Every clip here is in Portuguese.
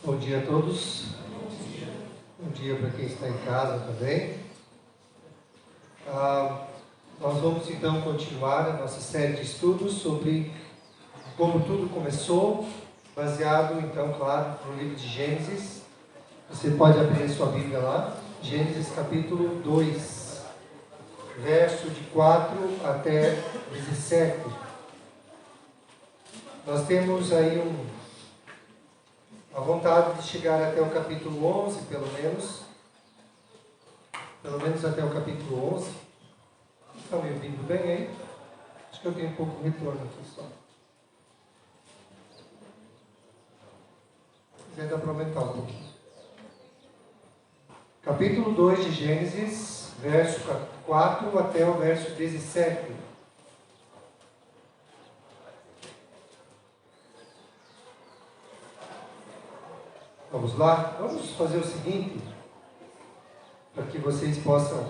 Bom dia a todos. Bom dia para quem está em casa também. Nós vamos então continuar a nossa série de estudos sobre como tudo começou, baseado então, claro, no livro de Gênesis. Você pode abrir a sua Bíblia lá, Gênesis capítulo 2, verso de 4 até 17. Nós temos aí a vontade de chegar até o capítulo 11, pelo menos até o capítulo 11. Estão me ouvindo bem aí? Acho que eu tenho um pouco de retorno aqui só. Se quiser, dá para aumentar um pouquinho. Capítulo 2 de Gênesis, verso 4 até o verso 17. Vamos lá? Vamos fazer o seguinte, para que vocês possam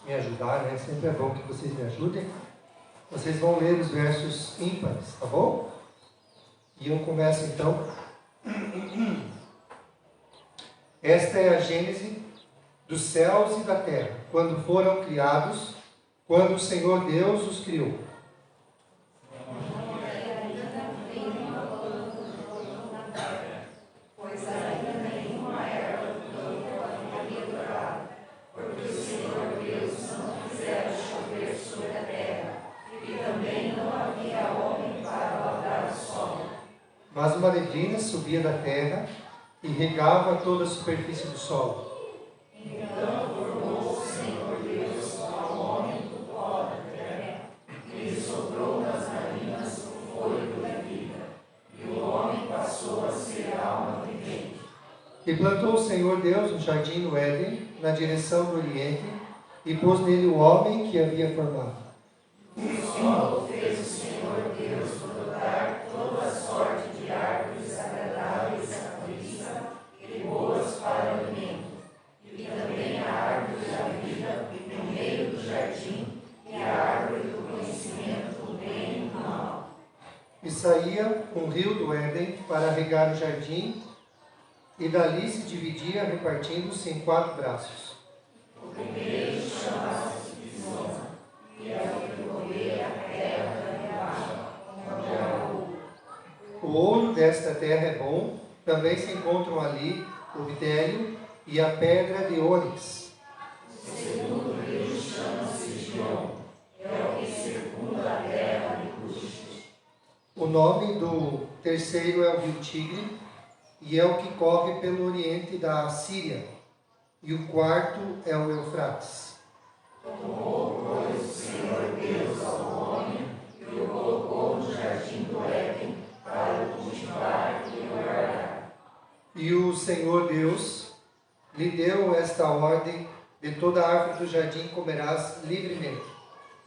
me ajudar, né? Sempre é bom que vocês me ajudem. Vocês vão ler os versos ímpares, tá bom? E eu começo então. Esta é a gênese dos céus e da terra, quando foram criados, quando o Senhor Deus os criou. Mas uma neblina subia da terra e regava toda a superfície do solo. Então formou o Senhor Deus ao homem do pó da terra, e lhe soprou nas narinas o fôlego da vida, e o homem passou a ser alma vivente. E plantou o Senhor Deus um jardim no Éden, na direção do Oriente, e pôs nele o homem que havia formado. No solo fez o Senhor Deus brotar toda a sorte de árvores agradáveis à vista e boas para o alimento, e também a árvore da vida no meio do jardim, e a árvore do conhecimento do bem e do mal. E saía um rio do Éden para regar o jardim, e dali se dividia, repartindo-se em 4 braços. O primeiro chama-se Pisona, e é o que rodeia a terra da rebaixo, onde há ouro. O ouro desta terra é bom, também se encontram ali o bidélio e a pedra de ônix. O segundo rio chama-se Gion, é o que circunda a terra de Cush. O nome do terceiro é o rio Tigre, e é o que corre pelo oriente da Síria. E o quarto é o Eufrates. Tomou, pois, o Senhor Deus ao homem e o colocou no jardim do Éden para o cultivar e o guardar. E o Senhor Deus lhe deu esta ordem: de toda a árvore do jardim comerás livremente.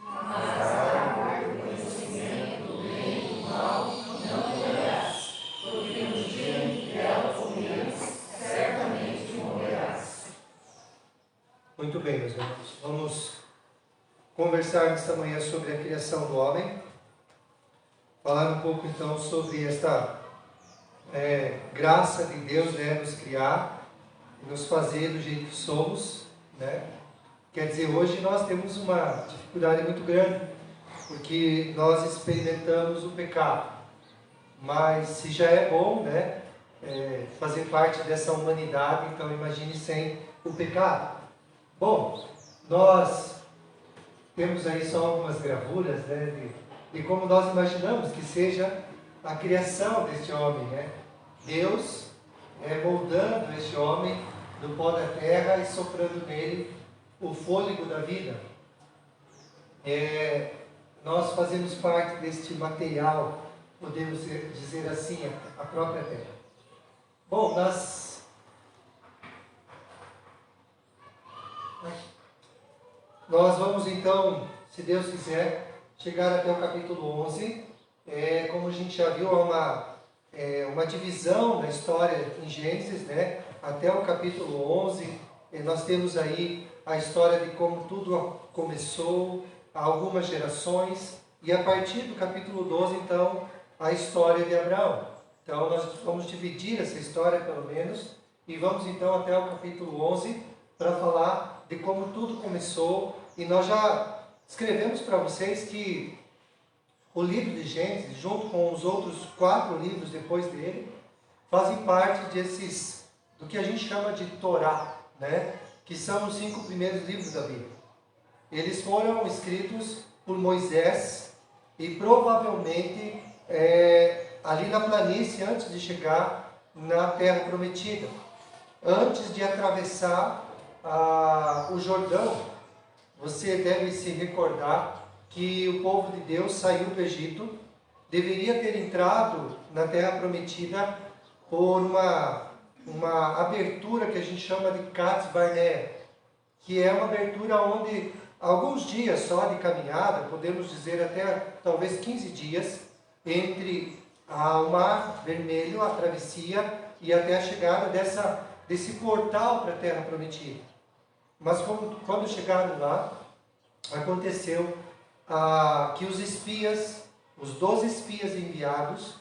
Mas a árvore do conhecimento do bem e do mal não comerás, porque no dia em que dela comeres, certamente morrerás. Muito bem, meus irmãos. Vamos conversar nesta manhã sobre a criação do homem. Falar um pouco então sobre esta graça de Deus, né, nos criar, nos fazer do jeito que somos, né? Quer dizer, hoje nós temos uma dificuldade muito grande, porque nós experimentamos o pecado. Mas se já é bom, né, fazer parte dessa humanidade, então imagine sem o pecado. Bom, nós temos aí só algumas gravuras, né, de como nós imaginamos que seja a criação deste homem, né? Deus moldando este homem do pó da terra e soprando nele o fôlego da vida. Nós fazemos parte deste material, podemos dizer assim, a própria terra. Bom, nós vamos então, se Deus quiser, chegar até o capítulo 11. Como a gente já viu, há uma divisão na história em Gênesis, né? Até o capítulo 11, nós temos aí a história de como tudo começou, algumas gerações, e a partir do capítulo 12, então, a história de Abraão. Então nós vamos dividir essa história pelo menos e vamos então até o capítulo 11 para falar de como tudo começou. E nós já escrevemos para vocês que o livro de Gênesis, junto com os outros 4 livros depois dele, fazem parte desses, do que a gente chama de Torá, né? Que são os 5 primeiros livros da Bíblia. Eles foram escritos por Moisés e provavelmente ali na planície, antes de chegar na Terra Prometida. Antes de atravessar o Jordão, você deve se recordar que o povo de Deus saiu do Egito, deveria ter entrado na Terra Prometida por uma abertura que a gente chama de Cades Barnea, que é uma abertura onde alguns dias só de caminhada, podemos dizer até talvez 15 dias, entre o Mar Vermelho, a travessia, e até a chegada desse portal para a Terra Prometida. Mas quando chegaram lá, aconteceu que os espias, os 12 espias enviados,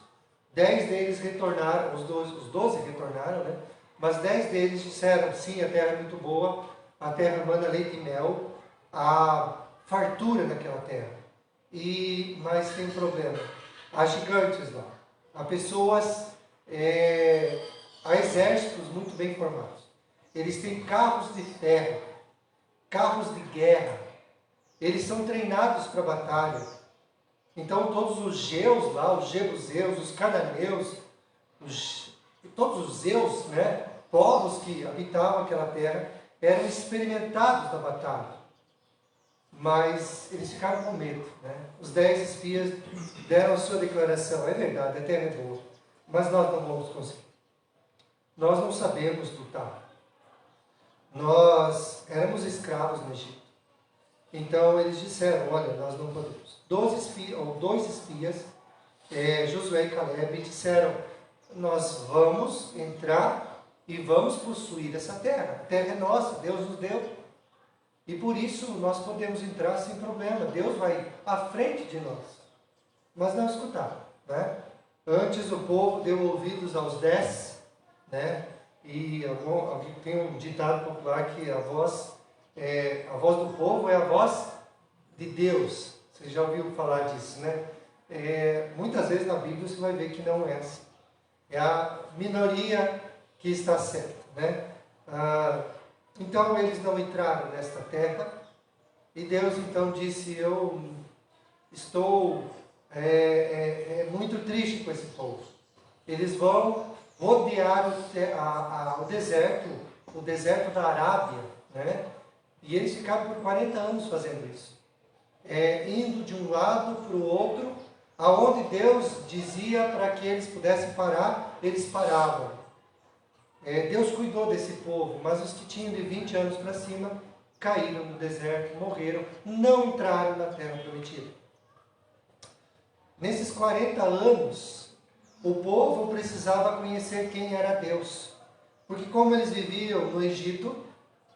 10 deles retornaram, os 12 retornaram, né? Mas 10 deles disseram, sim, a terra é muito boa, a terra manda leite e mel, há fartura naquela terra. Mas tem um problema, há gigantes lá, há pessoas, há exércitos muito bem formados. Eles têm carros de ferro, carros de guerra, eles são treinados para a batalha. Então todos os Geus lá, os Jebuseus, os Cananeus, todos os Zeus, né, povos que habitavam aquela terra, eram experimentados na batalha. Mas eles ficaram com medo, né? Os 10 espias deram a sua declaração, é verdade, a terra é boa, mas nós não vamos conseguir. Nós não sabemos lutar. Nós éramos escravos no Egito. Então eles disseram, olha, nós não podemos. 2 espias, Josué e Caleb, disseram, nós vamos entrar e vamos possuir essa terra. A terra é nossa, Deus nos deu. E por isso nós podemos entrar sem problema. Deus vai à frente de nós. Mas não escutaram, né? Antes o povo deu ouvidos aos 10, né? E tem um ditado popular que a voz do povo é a voz de Deus. Você já ouviu falar disso, né? Muitas vezes na Bíblia você vai ver que não é assim. É a minoria que está certa, né? Então eles não entraram nesta terra e Deus então disse, eu estou muito triste com esse povo. Eles vão rodear o deserto da Arábia, né? E eles ficaram por 40 anos fazendo isso. Indo de um lado para o outro, aonde Deus dizia para que eles pudessem parar, eles paravam. Deus cuidou desse povo, mas os que tinham de 20 anos para cima caíram no deserto, morreram, não entraram na terra prometida. Nesses 40 anos, o povo precisava conhecer quem era Deus. Porque como eles viviam no Egito,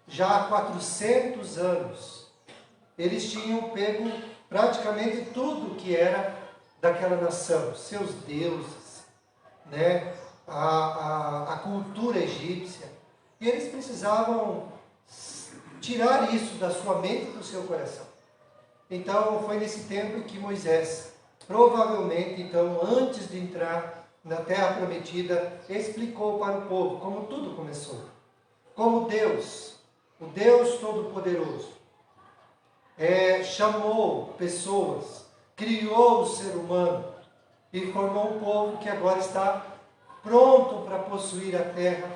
já há 400 anos, eles tinham pego praticamente tudo que era daquela nação, seus deuses, né? A cultura egípcia. E eles precisavam tirar isso da sua mente e do seu coração. Então foi nesse tempo que Moisés, provavelmente então antes de entrar na terra prometida, explicou para o povo como tudo começou. Como Deus, o Deus Todo-Poderoso, chamou pessoas, criou o ser humano e formou um povo que agora está pronto para possuir a terra,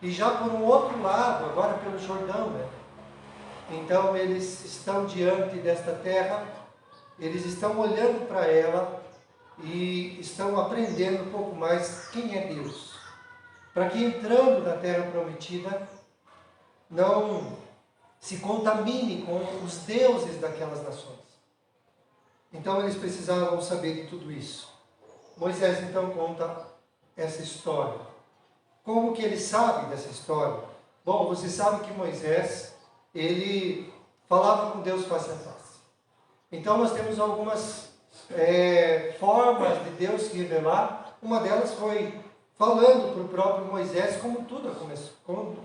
e já por um outro lado, agora pelo Jordão, né? Então eles estão diante desta terra, eles estão olhando para ela e estão aprendendo um pouco mais quem é Deus, para que entrando na terra prometida não se contamine com os deuses daquelas nações. Então eles precisavam saber de tudo isso. Moisés então conta essa história. Como que ele sabe dessa história? Bom, você sabe que Moisés, ele falava com Deus face a face. Então nós temos algumas formas de Deus se revelar. Uma delas foi falando para o próprio Moisés como tudo começou, como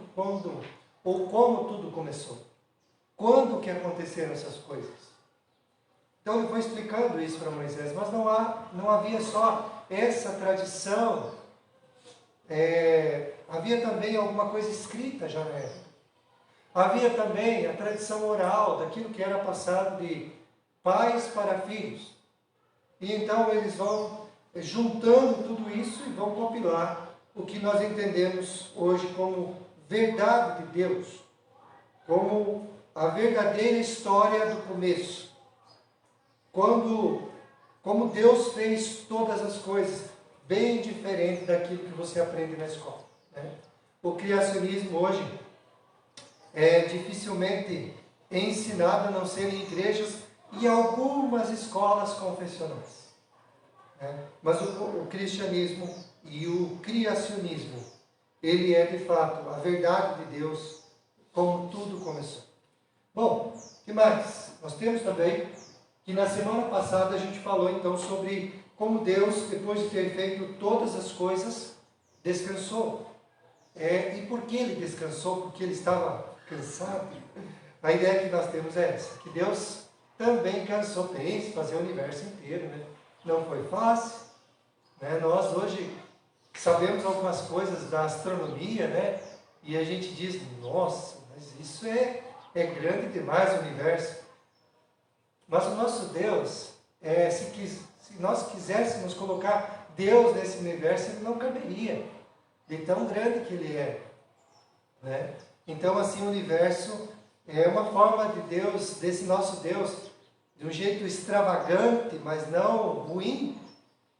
tudo começou. Quando que aconteceram essas coisas? Então ele foi explicando isso para Moisés, mas não havia só essa tradição, havia também alguma coisa escrita já na época. Havia também a tradição oral, daquilo que era passado de pais para filhos. E então eles vão juntando tudo isso e vão compilar o que nós entendemos hoje como verdade de Deus, como a verdadeira história do começo. Como Deus fez todas as coisas, bem diferente daquilo que você aprende na escola, né? O criacionismo hoje é dificilmente ensinado a não ser em igrejas e algumas escolas confessionais, né? Mas o cristianismo e o criacionismo, ele é de fato a verdade de Deus, como tudo começou. Bom, o que mais? Nós temos também que na semana passada a gente falou então sobre como Deus, depois de ter feito todas as coisas, descansou. E por que ele descansou? Porque ele estava cansado. A ideia que nós temos é essa, que Deus também cansou. Pense, fazer o universo inteiro, né? Não foi fácil, né? Nós hoje sabemos algumas coisas da astronomia, né? E a gente diz, nossa, mas isso é grande demais o universo. Mas o nosso Deus, se nós quiséssemos colocar Deus nesse universo, ele não caberia, de tão grande que ele é, né? Então, assim, o universo é uma forma de Deus, desse nosso Deus, de um jeito extravagante, mas não ruim,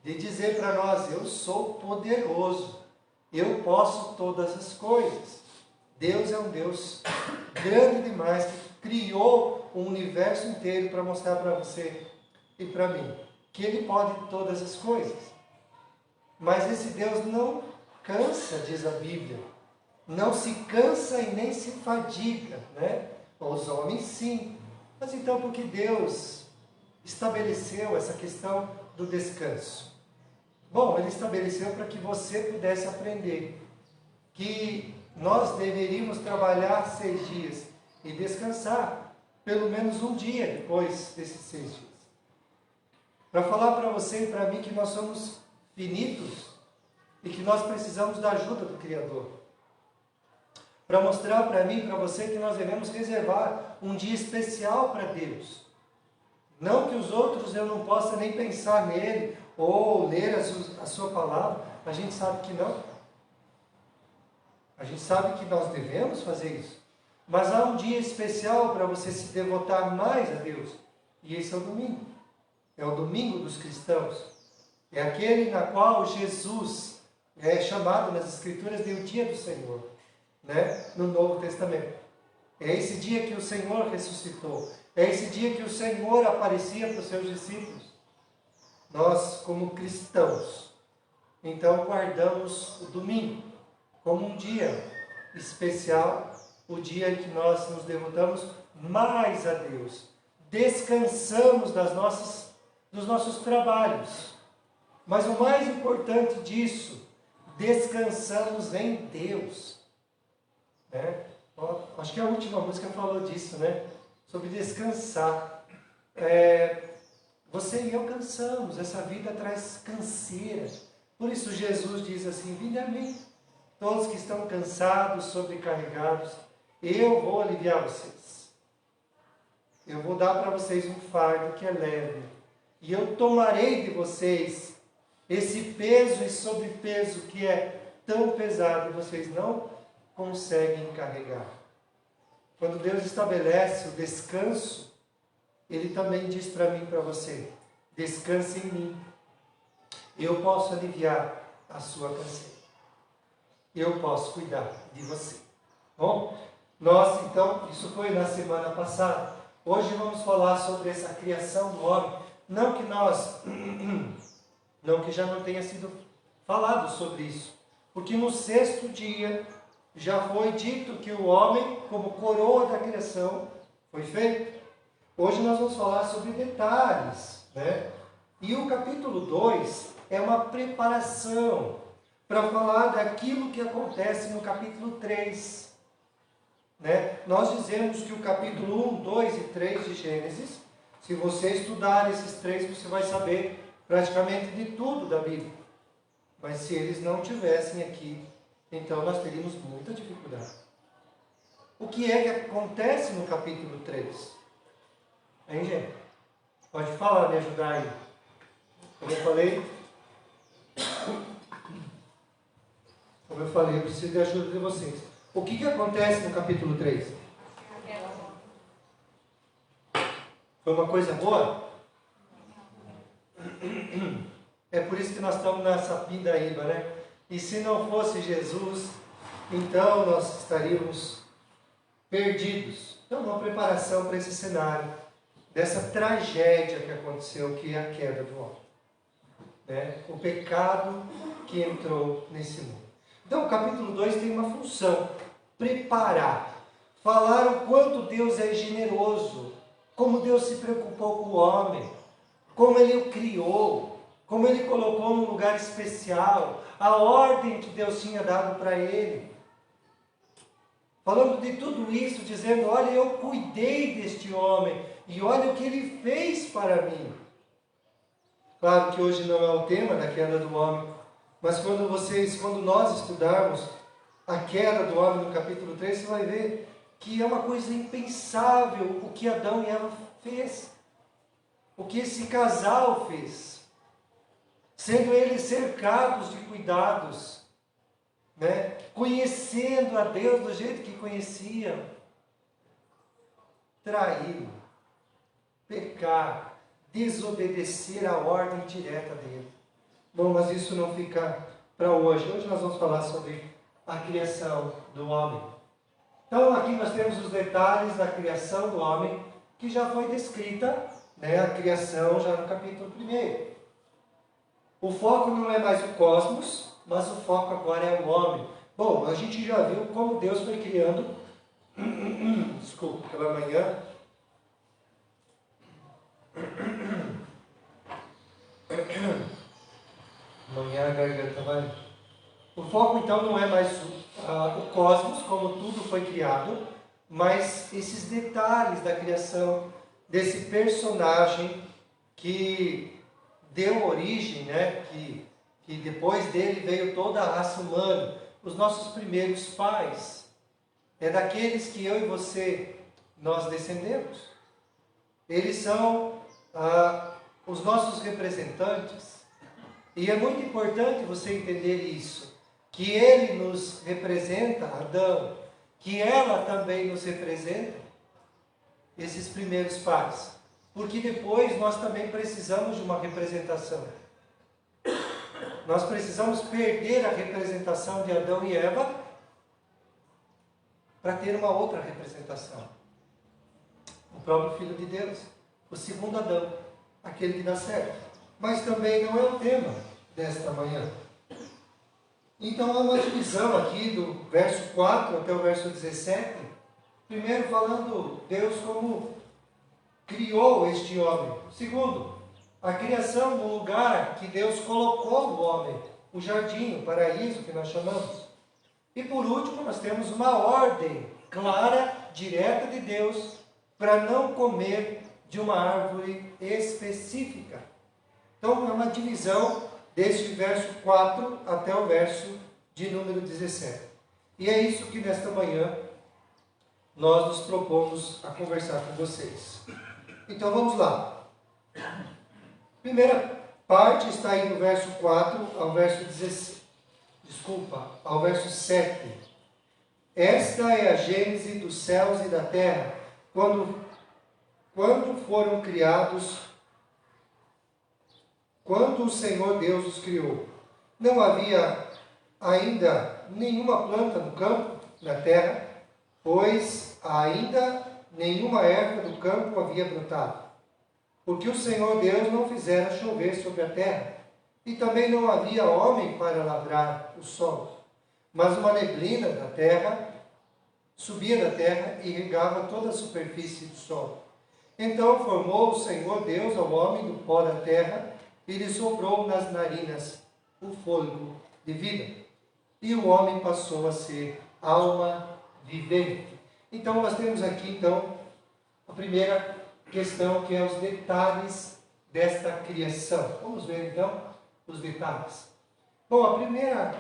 de dizer para nós, eu sou poderoso, eu posso todas as coisas. Deus é um Deus grande demais, que criou o universo inteiro para mostrar para você e para mim, que Ele pode todas as coisas. Mas esse Deus não cansa, diz a Bíblia, não se cansa e nem se fadiga, né? Os homens sim. Mas então por que Deus estabeleceu essa questão do descanso? Bom, Ele estabeleceu para que você pudesse aprender que nós deveríamos trabalhar 6 dias e descansar pelo menos um dia depois desses 6 dias. Para falar para você e para mim que nós somos finitos e que nós precisamos da ajuda do Criador. Para mostrar para mim e para você que nós devemos reservar um dia especial para Deus. Não que os outros eu não possa nem pensar nele ou ler a sua palavra, a gente sabe que não. A gente sabe que nós devemos fazer isso. Mas há um dia especial para você se devotar mais a Deus. E esse é o domingo. É o domingo dos cristãos. É aquele na qual Jesus é chamado nas Escrituras de o dia do Senhor, né? No Novo Testamento. É esse dia que o Senhor ressuscitou. É esse dia que o Senhor aparecia para os seus discípulos. Nós, como cristãos, então guardamos o domingo como um dia especial, o dia em que nós nos devotamos mais a Deus. Descansamos dos nossos trabalhos. Mas o mais importante disso, descansamos em Deus. Né? Acho que a última música falou disso, né? Sobre descansar. Você e eu cansamos, essa vida traz canseira. Por isso Jesus diz assim, vinde a mim, todos que estão cansados, sobrecarregados, eu vou aliviar vocês. Eu vou dar para vocês um fardo que é leve. E eu tomarei de vocês esse peso e sobrepeso que é tão pesado e vocês não conseguem carregar. Quando Deus estabelece o descanso, Ele também diz para mim e para você, descanse em mim. Eu posso aliviar a sua canseira. Eu posso cuidar de você. Bom, nós então, isso foi na semana passada. Hoje vamos falar sobre essa criação do homem. Não que já não tenha sido falado sobre isso. Porque no 6º dia já foi dito que o homem, como coroa da criação, foi feito. Hoje nós vamos falar sobre detalhes, né? E o capítulo 2 é uma preparação para falar daquilo que acontece no capítulo 3. Né? Nós dizemos que o capítulo 1, 2 e 3 de Gênesis, se você estudar esses três, você vai saber praticamente de tudo da Bíblia. Mas se eles não tivessem aqui, então nós teríamos muita dificuldade. O que é que acontece no capítulo 3? Hein, gente? Pode falar, me ajudar aí. Como eu falei, eu preciso de ajuda de vocês. O que acontece no capítulo 3? Foi uma coisa boa? É por isso que nós estamos nessa pindaíba, né? E se não fosse Jesus, então nós estaríamos perdidos. Então, uma preparação para esse cenário, dessa tragédia que aconteceu, que é a queda do homem. Né? O pecado que entrou nesse mundo. Então, o capítulo 2 tem uma função: preparar, falar o quanto Deus é generoso, como Deus se preocupou com o homem, como Ele o criou, como Ele colocou num lugar especial, a ordem que Deus tinha dado para ele. Falando de tudo isso, dizendo: olha, eu cuidei deste homem, e olha o que ele fez para mim. Claro que hoje não é o tema da queda do homem, mas quando nós estudarmos a queda do homem no capítulo 3, você vai ver que é uma coisa impensável o que Adão e Eva fez. O que esse casal fez. Sendo eles cercados de cuidados, né? Conhecendo a Deus do jeito que conheciam. Traí-lo, pecar, desobedecer à ordem direta dele. Bom, mas isso não fica para hoje. Hoje nós vamos falar sobre a criação do homem. Então aqui nós temos os detalhes da criação do homem, que já foi descrita, né, a criação já no capítulo 1. O foco não é mais o cosmos, mas o foco agora é o homem. Bom, a gente já viu como Deus foi criando. Desculpa, pela manhã. Amanhã a garganta vai. O foco então não é mais o cosmos, como tudo foi criado, mas esses detalhes da criação desse personagem que deu origem, né? Que depois dele veio toda a raça humana, os nossos primeiros pais. É daqueles que eu e você, nós descendemos. Eles são os nossos representantes. E é muito importante você entender isso, que ele nos representa, Adão, que ela também nos representa, esses primeiros pais. Porque depois nós também precisamos de uma representação. Nós precisamos perder a representação de Adão e Eva para ter uma outra representação. O próprio Filho de Deus, o segundo Adão, aquele que dá certo. Mas também não é o tema desta manhã. Então há uma divisão aqui do verso 4 até o verso 17. Primeiro falando Deus como criou este homem. Segundo, a criação do lugar que Deus colocou o homem, o jardim, o paraíso que nós chamamos. E por último, nós temos uma ordem clara, direta de Deus, para não comer de uma árvore específica. Então é uma divisão deste verso 4 até o verso de número 17. E é isso que nesta manhã nós nos propomos a conversar com vocês. Então vamos lá. Primeira parte está aí do verso 4 ao verso 16. Ao verso 7. Esta é a gênese dos céus e da terra, quando foram criados, quando o Senhor Deus os criou. Não havia ainda nenhuma planta no campo, na terra, pois ainda nenhuma erva do campo havia brotado, porque o Senhor Deus não fizera chover sobre a terra, e também não havia homem para lavrar o solo, mas uma neblina da terra subia da terra e regava toda a superfície do solo. Então formou o Senhor Deus ao homem do pó da terra, e lhe soprou nas narinas o fôlego de vida. E o homem passou a ser alma vivente. Então nós temos aqui a primeira questão, que é os detalhes desta criação. Vamos ver então os detalhes. Bom, a primeira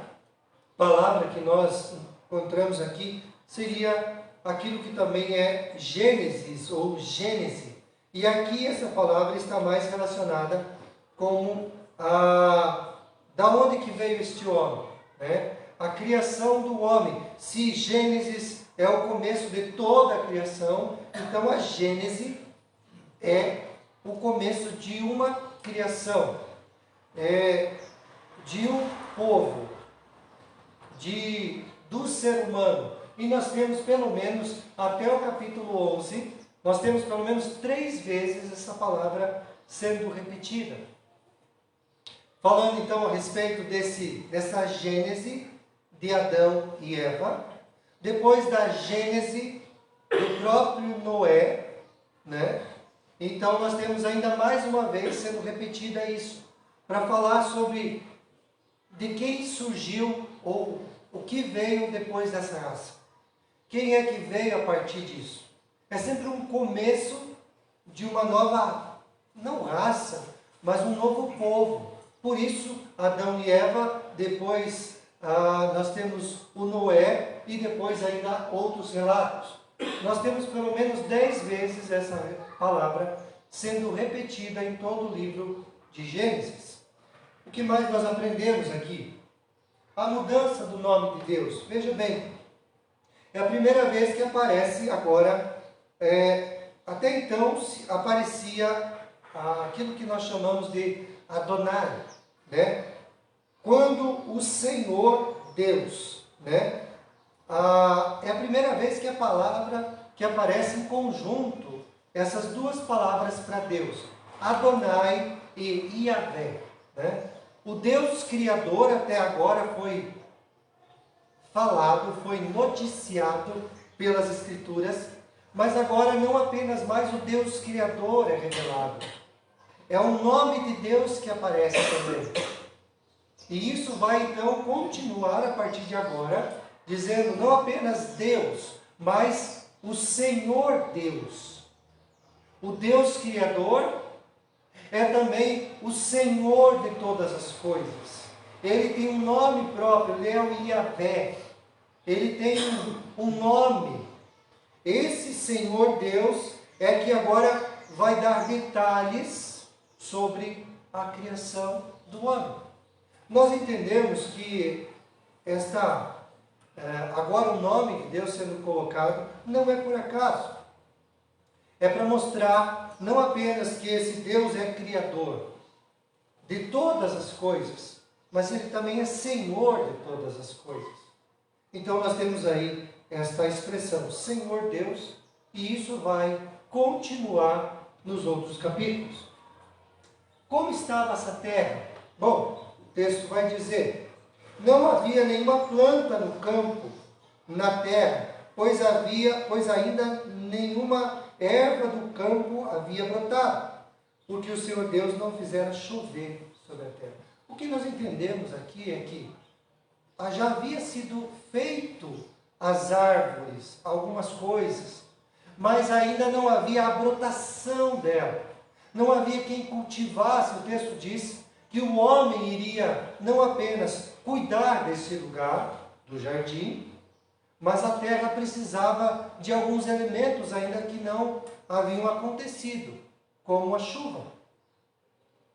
palavra que nós encontramos aqui seria aquilo que também é Gênesis ou Gênese. E aqui essa palavra está mais relacionada com da onde que veio este homem, né? A criação do homem. Se Gênesis é o começo de toda a criação, então a Gênese é o começo de uma criação, de um povo, do ser humano. E nós temos pelo menos, até o capítulo 11, nós temos pelo menos 3 vezes essa palavra sendo repetida. Falando então a respeito dessa Gênese de Adão e Eva, depois da Gênese do próprio Noé, né? Então nós temos ainda mais uma vez sendo repetida isso, para falar sobre de quem surgiu ou o que veio depois dessa raça. Quem é que veio a partir disso? É sempre um começo de uma nova, não raça, mas um novo povo. Por isso, Adão e Eva, depois nós temos o Noé e depois ainda outros relatos. Nós temos pelo menos 10 vezes essa palavra sendo repetida em todo o livro de Gênesis. O que mais nós aprendemos aqui? A mudança do nome de Deus. Veja bem, é a primeira vez que aparece agora, até então aparecia aquilo que nós chamamos de Adonai, né? Quando o Senhor Deus, né? É a primeira vez que a palavra que aparece em conjunto, essas duas palavras para Deus, Adonai e Yahvé, né? O Deus Criador até agora foi falado, foi noticiado pelas Escrituras, mas agora não apenas mais o Deus Criador é revelado, é o nome de Deus que aparece também. E isso vai então continuar a partir de agora, dizendo não apenas Deus, mas o Senhor Deus. O Deus Criador é também o Senhor de todas as coisas. Ele tem um nome próprio, ele é o Yahvé. Ele tem um nome. Esse Senhor Deus é que agora vai dar detalhes sobre a criação do homem. Nós entendemos que agora o nome de Deus sendo colocado não é por acaso. É para mostrar não apenas que esse Deus é criador de todas as coisas, mas ele também é Senhor de todas as coisas. Então nós temos aí esta expressão, Senhor Deus, e isso vai continuar nos outros capítulos. Como estava essa terra? Bom, o texto vai dizer, não havia nenhuma planta no campo, na terra, pois ainda nenhuma erva do campo havia brotado, porque o Senhor Deus não fizera chover sobre a terra. O que nós entendemos aqui é que já havia sido feito as árvores, algumas coisas, mas ainda não havia a brotação dela. Não havia quem cultivasse. O texto diz que o homem iria não apenas cuidar desse lugar, do jardim, mas a terra precisava de alguns elementos ainda que não haviam acontecido, como a chuva.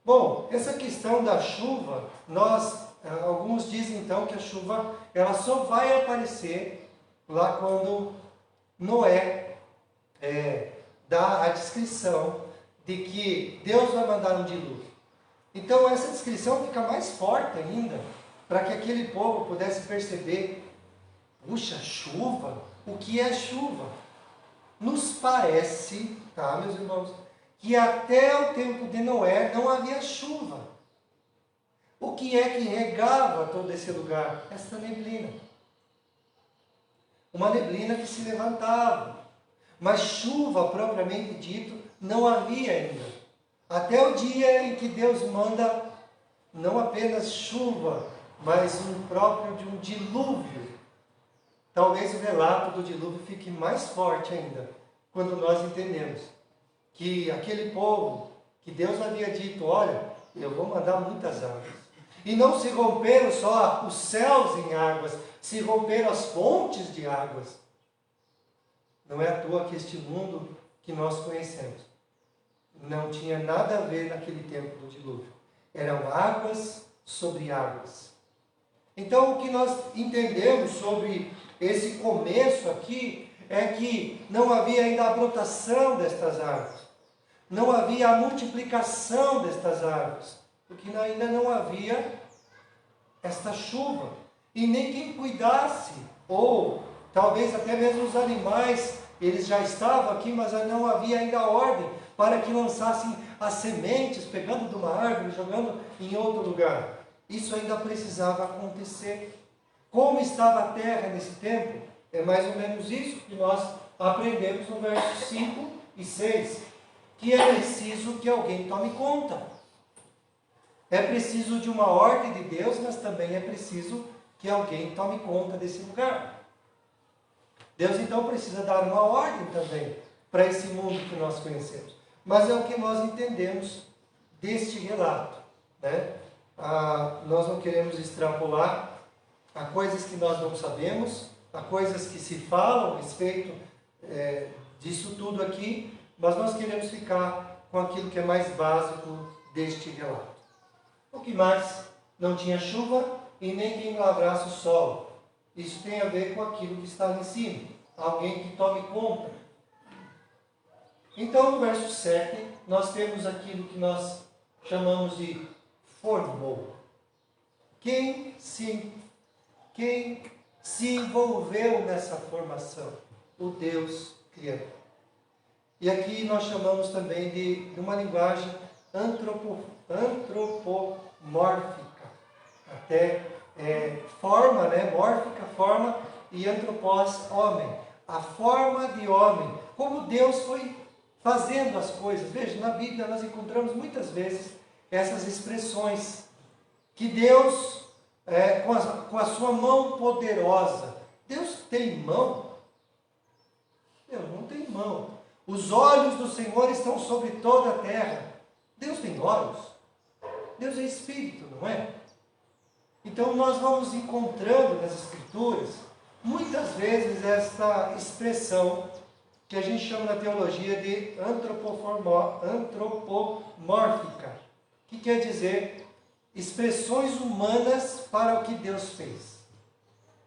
Bom, essa questão da chuva, alguns dizem então que a chuva ela só vai aparecer lá quando Noé dá a descrição de que Deus vai mandar um dilúvio. Então essa descrição fica mais forte ainda, para que aquele povo pudesse perceber, puxa, chuva? O que é chuva? Nos parece, tá, meus irmãos, que até o tempo de Noé não havia chuva. O que é que regava todo esse lugar? Essa neblina. Uma neblina que se levantava. Mas chuva, propriamente dito, não havia ainda. até o dia em que Deus manda não apenas chuva, mas um próprio de um dilúvio. Talvez o relato do dilúvio fique mais forte ainda, quando nós entendemos que aquele povo, que Deus havia dito, olha, eu vou mandar muitas águas. E não se romperam só os céus em águas, se romperam as fontes de águas. Não é à toa que este mundo que nós conhecemos não tinha nada a ver naquele tempo do dilúvio. Eram águas sobre águas. Então, o que nós entendemos sobre esse começo aqui é que não havia ainda a brotação destas árvores. Não havia a multiplicação destas árvores. Porque ainda não havia esta chuva. E nem quem cuidasse, ou talvez até mesmo os animais, eles já estavam aqui, mas não havia ainda ordem para que lançassem as sementes, pegando de uma árvore, jogando em outro lugar. Isso ainda precisava acontecer. Como estava a terra nesse tempo? É mais ou menos isso que nós aprendemos no verso 5 e 6, que é preciso que alguém tome conta. É preciso de uma ordem de Deus, mas também é preciso que alguém tome conta desse lugar. Deus então precisa dar uma ordem também para esse mundo que nós conhecemos. Mas é o que nós entendemos deste relato, né? Nós não queremos extrapolar a coisas que nós não sabemos, a coisas que se falam a respeito disso tudo aqui, mas nós queremos ficar com aquilo que é mais básico deste relato. O que mais? Não tinha chuva e nem quem lavrasse o solo. Isso tem a ver com aquilo que está ali em cima. Alguém que tome conta. Então, no verso 7, nós temos aquilo que nós chamamos de formou. Quem se envolveu nessa formação? O Deus Criador. E aqui nós chamamos também de uma linguagem antropomórfica. Até forma, né? Mórfica, forma, e antropós, homem. A forma de homem. Como Deus foi fazendo as coisas. Veja, na Bíblia nós encontramos muitas vezes essas expressões. Que Deus, com a sua mão poderosa. Deus tem mão? Deus não tem mão. Os olhos do Senhor estão sobre toda a terra. Deus tem olhos? Deus é Espírito, não é? Então nós vamos encontrando nas Escrituras, muitas vezes, esta expressão que a gente chama na teologia de antropomórfica, que quer dizer expressões humanas para o que Deus fez.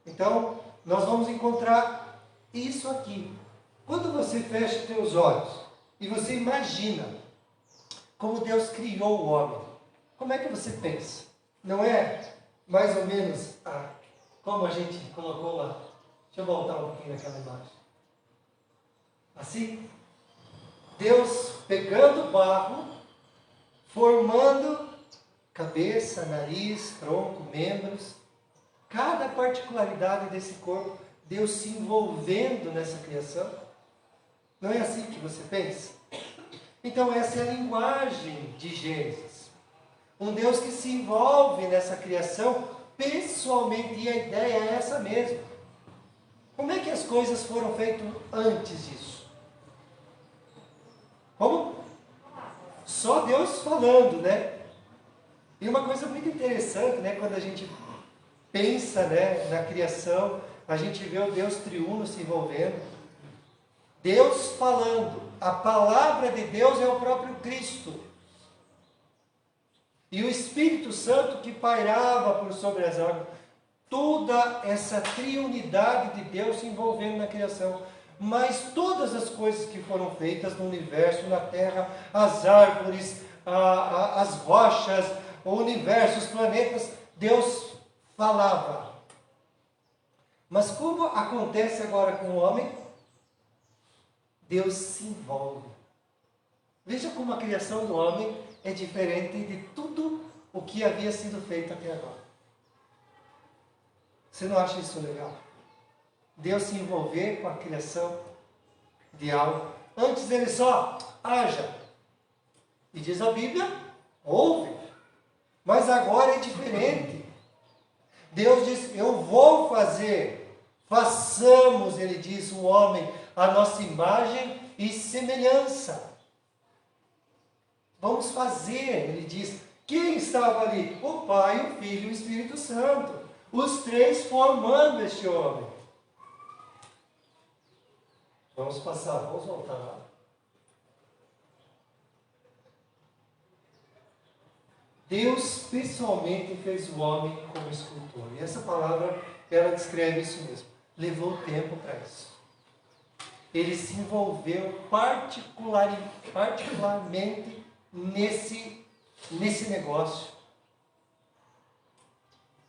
Então, nós vamos encontrar isso aqui. Quando você fecha os teus olhos e você imagina como Deus criou o homem, como é que você pensa? Não é mais ou menos como a gente colocou lá? Deixa eu voltar um pouquinho naquela imagem. Assim, Deus pegando barro, formando cabeça, nariz, tronco, membros, cada particularidade desse corpo, Deus se envolvendo nessa criação. Não é assim que você pensa? Então essa é a linguagem de Gênesis. Um Deus que se envolve nessa criação pessoalmente, e a ideia é essa mesmo. Como é que as coisas foram feitas antes disso? Como? Só Deus falando, né? E uma coisa muito interessante, né? Quando a gente pensa, né, na criação, a gente vê o Deus triuno se envolvendo. Deus falando. A palavra de Deus é o próprio Cristo. E o Espírito Santo que pairava por sobre as águas. Toda essa triunidade de Deus se envolvendo na criação. Mas todas as coisas que foram feitas no universo, na terra, as árvores, as rochas, o universo, os planetas, Deus falava. Mas como acontece agora com o homem? Deus se envolve. Veja como a criação do homem é diferente de tudo o que havia sido feito até agora. Você não acha isso legal? Deus se envolver com a criação de algo. Antes ele só haja. E diz a Bíblia, houve. Mas agora é diferente. Deus diz, eu vou fazer. Façamos, ele diz, o homem, a nossa imagem e semelhança. Vamos fazer, ele diz. Quem estava ali? O Pai, o Filho e o Espírito Santo. Os três formando este homem. Vamos passar, vamos voltar lá. Deus pessoalmente fez o homem como escultor. E essa palavra, ela descreve isso mesmo. Levou tempo para isso. Ele se envolveu particularmente nesse negócio.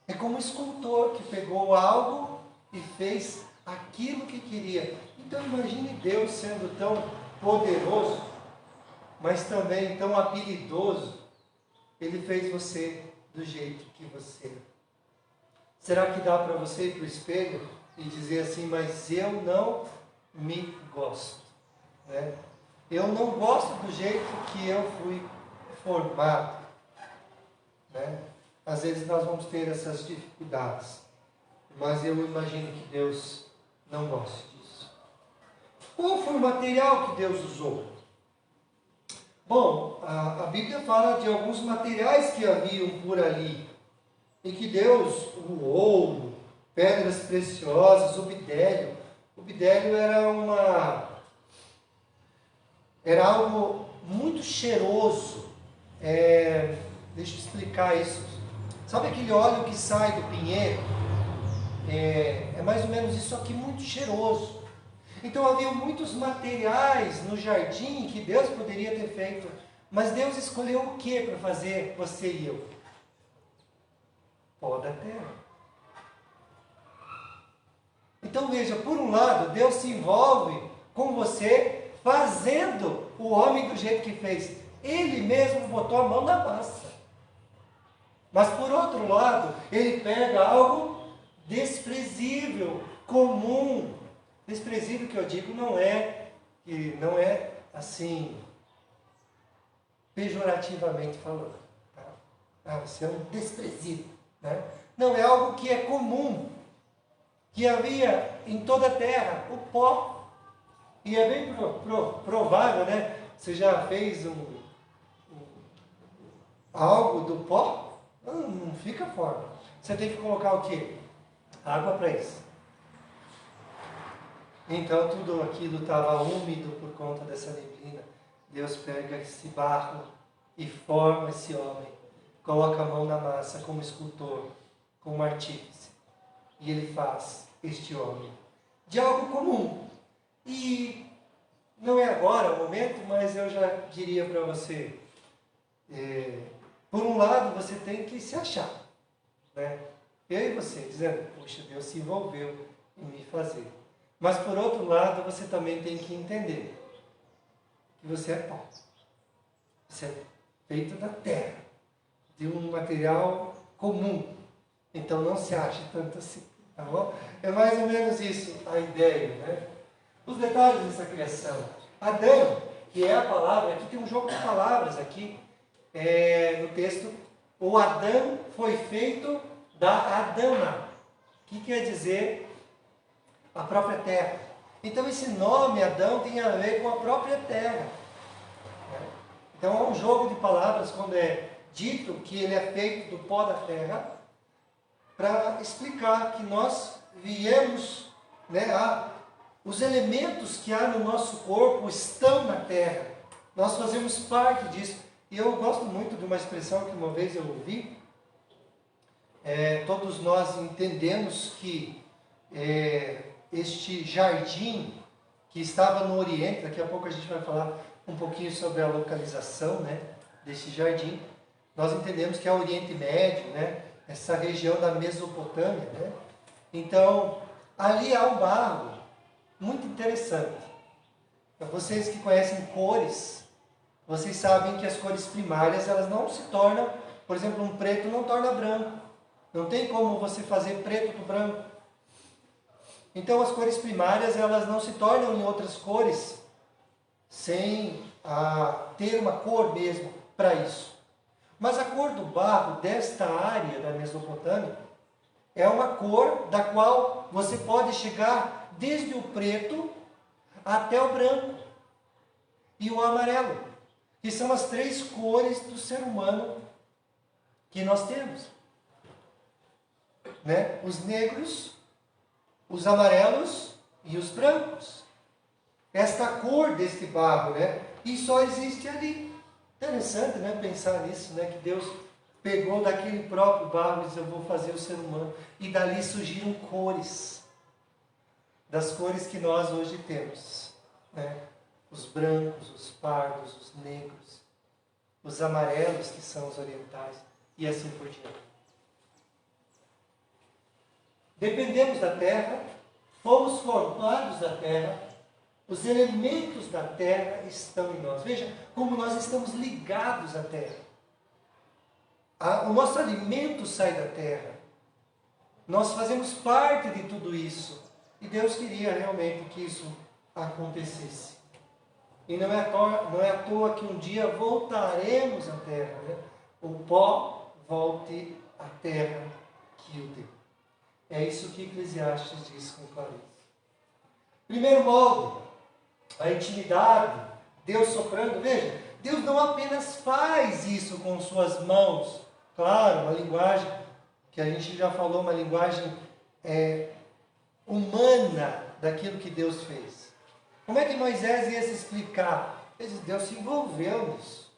É como um escultor que pegou algo e fez aquilo que queria. Então imagine Deus sendo tão poderoso, mas também tão habilidoso. Ele fez você do jeito que você é. Será que dá para você ir para o espelho e dizer assim, mas eu não me gosto, né? Eu não gosto do jeito que eu fui formado, né? Às vezes nós vamos ter essas dificuldades, mas eu imagino que Deus não goste disso. Qual foi o material que Deus usou? Bom, a Bíblia fala de alguns materiais que haviam por ali, e que Deus, o ouro, pedras preciosas, o bidélio. O bidélio era algo muito cheiroso. Deixa eu explicar isso. Sabe aquele óleo que sai do pinheiro? É mais ou menos isso aqui, muito cheiroso. Então havia muitos materiais no jardim que Deus poderia ter feito, mas Deus escolheu o que para fazer você e eu? Pó da terra. Então veja, por um lado, Deus se envolve com você fazendo o homem do jeito que fez. Ele mesmo botou a mão na massa. Mas por outro lado, ele pega algo desprezível, comum. Desprezível que eu digo não é assim, pejorativamente falando. Tá? Você é um desprezível. Né? Não, é algo que é comum, que havia em toda a terra, o pó. E é bem provável, né? Você já fez algo do pó? Não fica forma. Você tem que colocar o quê? Água para isso. Então tudo aquilo estava úmido por conta dessa neblina. Deus pega esse barro e forma esse homem. Coloca a mão na massa como escultor, como artífice. E ele faz este homem de algo comum. E não é agora o momento, mas eu já diria para você. Por um lado, você tem que se achar. Né? Eu e você, dizendo, puxa, Deus se envolveu em me fazer. Mas por outro lado, você também tem que entender que você é pó. Você é feito da terra, de um material comum. Então não se ache tanto assim, tá bom? É mais ou menos isso a ideia, né? Os detalhes dessa criação. Adão, que é a palavra, aqui tem um jogo de palavras aqui, no texto. O Adão foi feito da Adama, que quer dizer a própria terra. Então esse nome Adão tem a ver com a própria terra. Então é um jogo de palavras quando é dito que ele é feito do pó da terra, para explicar que nós viemos, os elementos que há no nosso corpo estão na terra. Nós fazemos parte disso. E eu gosto muito de uma expressão que uma vez eu ouvi. Todos nós entendemos que este jardim que estava no Oriente, daqui a pouco a gente vai falar um pouquinho sobre a localização, desse jardim. Nós entendemos que é o Oriente Médio, essa região da Mesopotâmia. Então, ali há um barro muito interessante. Para vocês que conhecem cores, vocês sabem que as cores primárias, elas não se tornam, por exemplo, um preto não torna branco. Não tem como você fazer preto do branco. Então as cores primárias, elas não se tornam em outras cores sem a ter uma cor mesmo para isso. Mas a cor do barro desta área da Mesopotâmia é uma cor da qual você pode chegar desde o preto até o branco e o amarelo, que são as três cores do ser humano que nós temos, né? Os negros, os amarelos e os brancos. Esta cor deste barro, né? E só existe ali. Interessante, né? Pensar nisso, né? Que Deus pegou daquele próprio barro e disse: eu vou fazer o ser humano. E dali surgiram cores, das cores que nós hoje temos, né? Os brancos, os pardos, os negros, os amarelos, que são os orientais, e assim por diante. Dependemos da terra, fomos formados da terra, os elementos da terra estão em nós. Veja como nós estamos ligados à terra. O nosso alimento sai da terra. Nós fazemos parte de tudo isso. E Deus queria realmente que isso acontecesse. E não é à toa que um dia voltaremos à terra, né? O pó volte à terra que o deu. É isso que Eclesiastes diz com clareza. Primeiro molde, a intimidade, Deus soprando. Veja, Deus não apenas faz isso com suas mãos. Claro, uma linguagem que a gente já falou, uma linguagem humana daquilo que Deus fez. Como é que Moisés ia se explicar? Ele diz: Deus se envolveu nisso.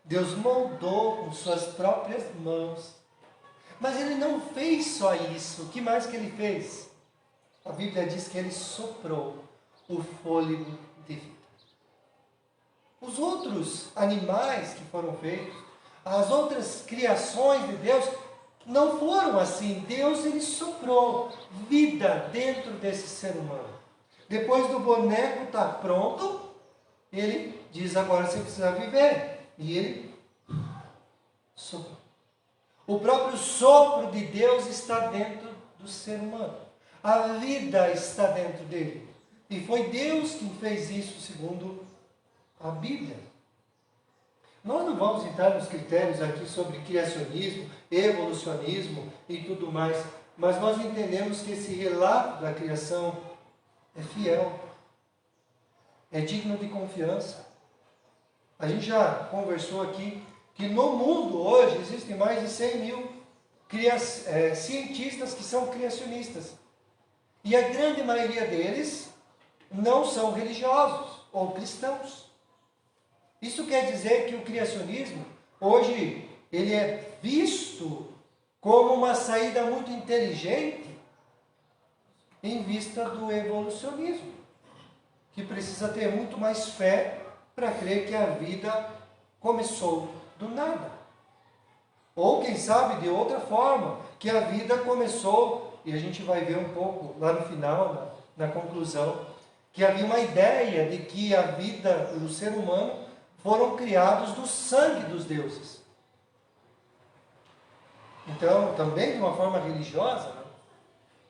Deus moldou com suas próprias mãos. Mas ele não fez só isso. O que mais que ele fez? A Bíblia diz que ele soprou o fôlego de vida. Os outros animais que foram feitos, as outras criações de Deus, não foram assim. Deus, ele soprou vida dentro desse ser humano. Depois do boneco estar pronto, ele diz: agora você precisa viver. E ele soprou. O próprio sopro de Deus está dentro do ser humano. A vida está dentro dele. E foi Deus quem fez isso, segundo a Bíblia. Nós não vamos entrar nos critérios aqui sobre criacionismo, evolucionismo e tudo mais, mas nós entendemos que esse relato da criação é fiel, é digno de confiança. A gente já conversou aqui que no mundo hoje existem mais de 100 mil cientistas que são criacionistas. E a grande maioria deles não são religiosos ou cristãos. Isso quer dizer que o criacionismo, hoje, ele é visto como uma saída muito inteligente em vista do evolucionismo, que precisa ter muito mais fé para crer que a vida começou do nada. Ou, quem sabe, de outra forma, que a vida começou, e a gente vai ver um pouco lá no final, na conclusão, que havia uma ideia de que a vida e o ser humano foram criados do sangue dos deuses. Então, também de uma forma religiosa, né?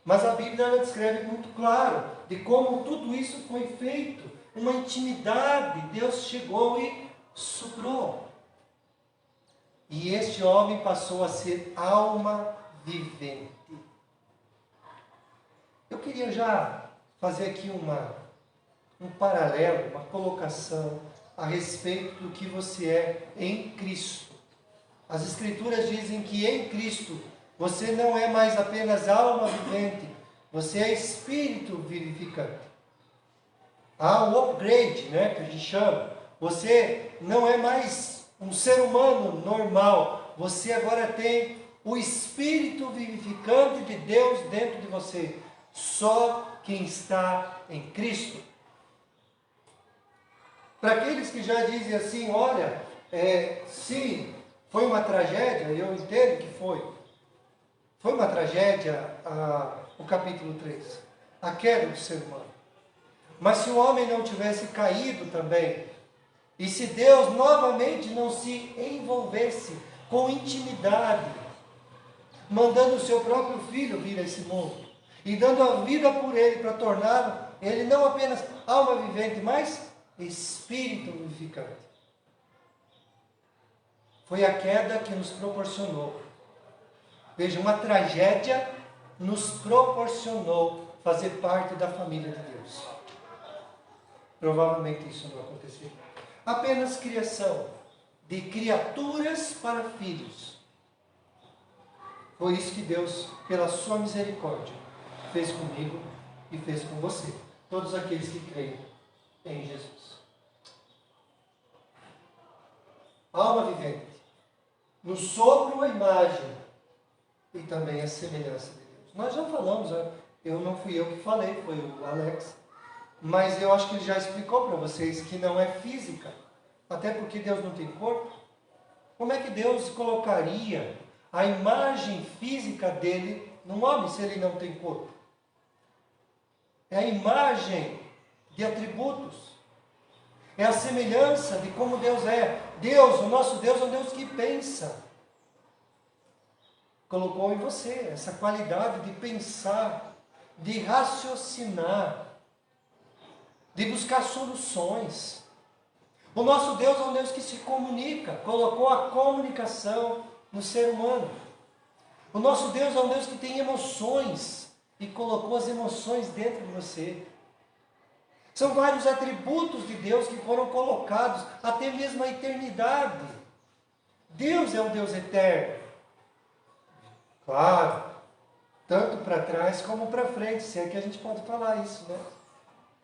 Mas a Bíblia ela descreve muito claro de como tudo isso foi feito. Uma intimidade, Deus chegou e soprou. E este homem passou a ser alma vivente. Eu queria já fazer aqui um paralelo, uma colocação a respeito do que você é em Cristo. As Escrituras dizem que em Cristo você não é mais apenas alma vivente, você é espírito vivificante. Há um upgrade, né, que a gente chama. Você não é mais um ser humano normal, você agora tem o espírito vivificante de Deus dentro de você. Só quem está em Cristo. Para aqueles que já dizem assim: olha, sim, foi uma tragédia, eu entendo que foi. Foi uma tragédia o capítulo 3, a queda do ser humano. Mas se o homem não tivesse caído também, e se Deus novamente não se envolvesse com intimidade, mandando o seu próprio filho vir a esse mundo, e dando a vida por ele para torná-lo, ele não apenas alma vivente, mas Espírito vivificante. Foi a queda que nos proporcionou. Veja, uma tragédia nos proporcionou fazer parte da família de Deus. Provavelmente isso não aconteceu. Apenas criação de criaturas para filhos. Foi isso que Deus, pela sua misericórdia, fez comigo e fez com você. Todos aqueles que creem em Jesus. Alma vivente. No sopro a imagem e também a semelhança de Deus. Nós já falamos, não fui eu que falei, foi o Alex. Mas eu acho que ele já explicou para vocês que não é física. Até porque Deus não tem corpo. Como é que Deus colocaria a imagem física dele num homem se ele não tem corpo? É a imagem de atributos. É a semelhança de como Deus é. Deus, o nosso Deus é um Deus que pensa. Colocou em você essa qualidade de pensar, de raciocinar, de buscar soluções. O nosso Deus é um Deus que se comunica, colocou a comunicação no ser humano. O nosso Deus é um Deus que tem emoções e colocou as emoções dentro de você. São vários atributos de Deus que foram colocados, até mesmo a eternidade. Deus é um Deus eterno. Claro, tanto para trás como para frente, se é que a gente pode falar isso, né?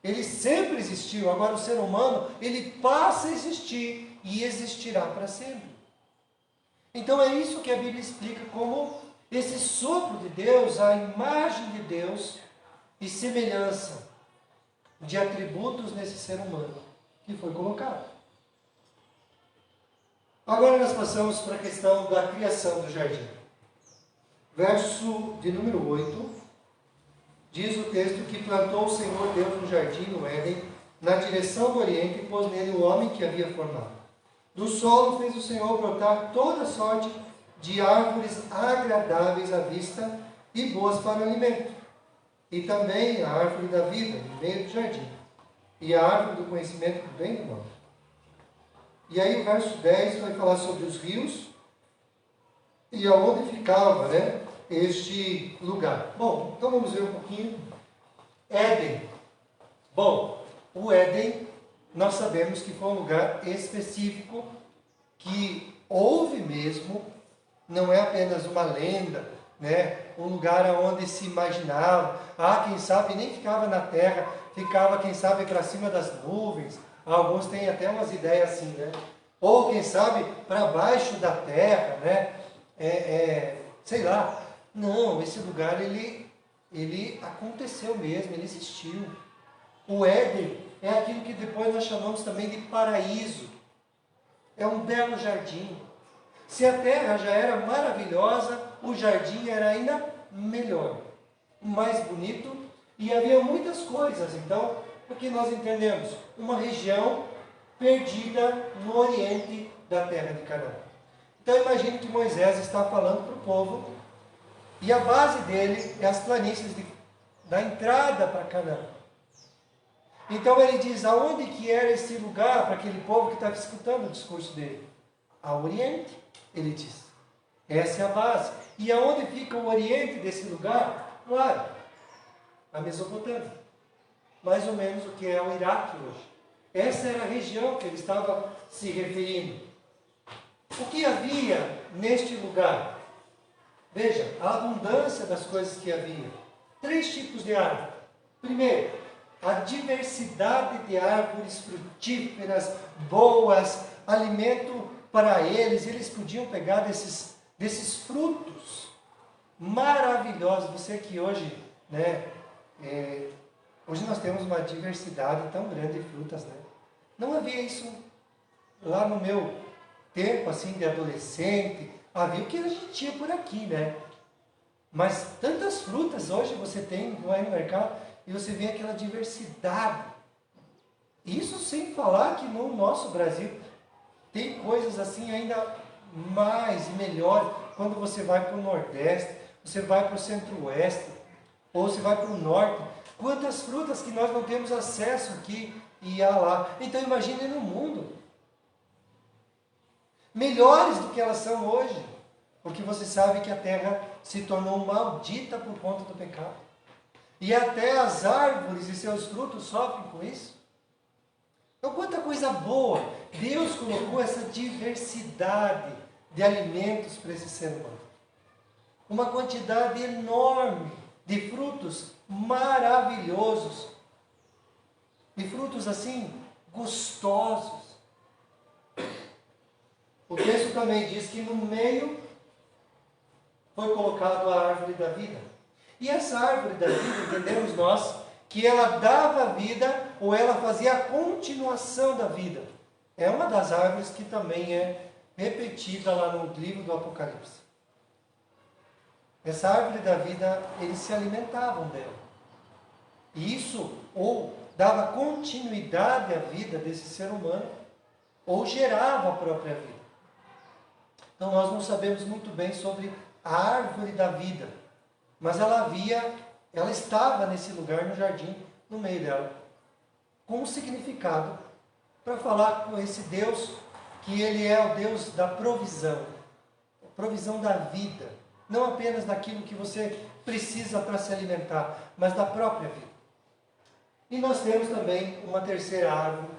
Ele sempre existiu, agora o ser humano, ele passa a existir e existirá para sempre. Então é isso que a Bíblia explica como esse sopro de Deus, a imagem de Deus e semelhança de atributos nesse ser humano que foi colocado. Agora nós passamos para a questão da criação do jardim. Verso de número 8, diz o texto que plantou o Senhor Deus no jardim, no Éden, na direção do Oriente, e pôs nele o homem que havia formado. Do solo fez o Senhor brotar toda sorte de árvores agradáveis à vista e boas para o alimento. E também a árvore da vida, no meio do jardim, e a árvore do conhecimento do bem e do mal. E aí o verso 10 vai falar sobre os rios e aonde ficava, né, este lugar. Bom, então vamos ver um pouquinho. Éden. Bom, o Éden, nós sabemos que foi um lugar específico, que houve mesmo, não é apenas uma lenda, né? Um lugar onde se imaginava, quem sabe nem ficava na terra, ficava, quem sabe, para cima das nuvens. Alguns têm até umas ideias assim, né? Ou, quem sabe, para baixo da terra, né? Sei lá. Não, esse lugar, ele aconteceu mesmo, ele existiu. O Éden é aquilo que depois nós chamamos também de paraíso. É um belo jardim. Se a terra já era maravilhosa, o jardim era ainda melhor, mais bonito, e havia muitas coisas. Então, o que nós entendemos? Uma região perdida no oriente da terra de Canaã. Então, imagine que Moisés está falando para o povo, e a base dele é as planícies da entrada para Canaã. Então ele diz, aonde que era esse lugar para aquele povo que estava escutando o discurso dele? Ao oriente, ele diz. Essa é a base. E aonde fica o oriente desse lugar? Claro, a Mesopotâmia. Mais ou menos o que é o Iraque hoje. Essa era a região que ele estava se referindo. O que havia neste lugar? Veja, a abundância das coisas que havia. 3 tipos de árvore. Primeiro, a diversidade de árvores frutíferas, boas, alimento para eles podiam pegar desses frutos maravilhosos. Você que hoje, né, hoje nós temos uma diversidade tão grande de frutas, né? Não havia isso lá no meu tempo, assim, de adolescente. Havia o que a gente tinha por aqui, né? Mas tantas frutas hoje você tem, vai no mercado, e você vê aquela diversidade. Isso sem falar que no nosso Brasil tem coisas assim ainda mais e melhores. Quando você vai para o Nordeste, você vai para o Centro-Oeste, ou você vai para o Norte. Quantas frutas que nós não temos acesso aqui ia lá. Então imagine no mundo. Melhores do que elas são hoje. Porque você sabe que a terra se tornou maldita por conta do pecado. E até as árvores e seus frutos sofrem com isso. Então, quanta coisa boa! Deus colocou essa diversidade de alimentos para esse ser humano. Uma quantidade enorme de frutos maravilhosos. De frutos assim, gostosos. O texto também diz que no meio foi colocado a árvore da vida. E essa árvore da vida, entendemos nós, que ela dava vida ou ela fazia a continuação da vida. É uma das árvores que também é repetida lá no livro do Apocalipse. Essa árvore da vida, eles se alimentavam dela. E isso ou dava continuidade à vida desse ser humano, ou gerava a própria vida. Então nós não sabemos muito bem sobre a árvore da vida, mas ela estava nesse lugar no jardim, no meio dela, com um significado para falar com esse Deus, que ele é o Deus da provisão, a provisão da vida, não apenas daquilo que você precisa para se alimentar, mas da própria vida. E nós temos também uma terceira árvore,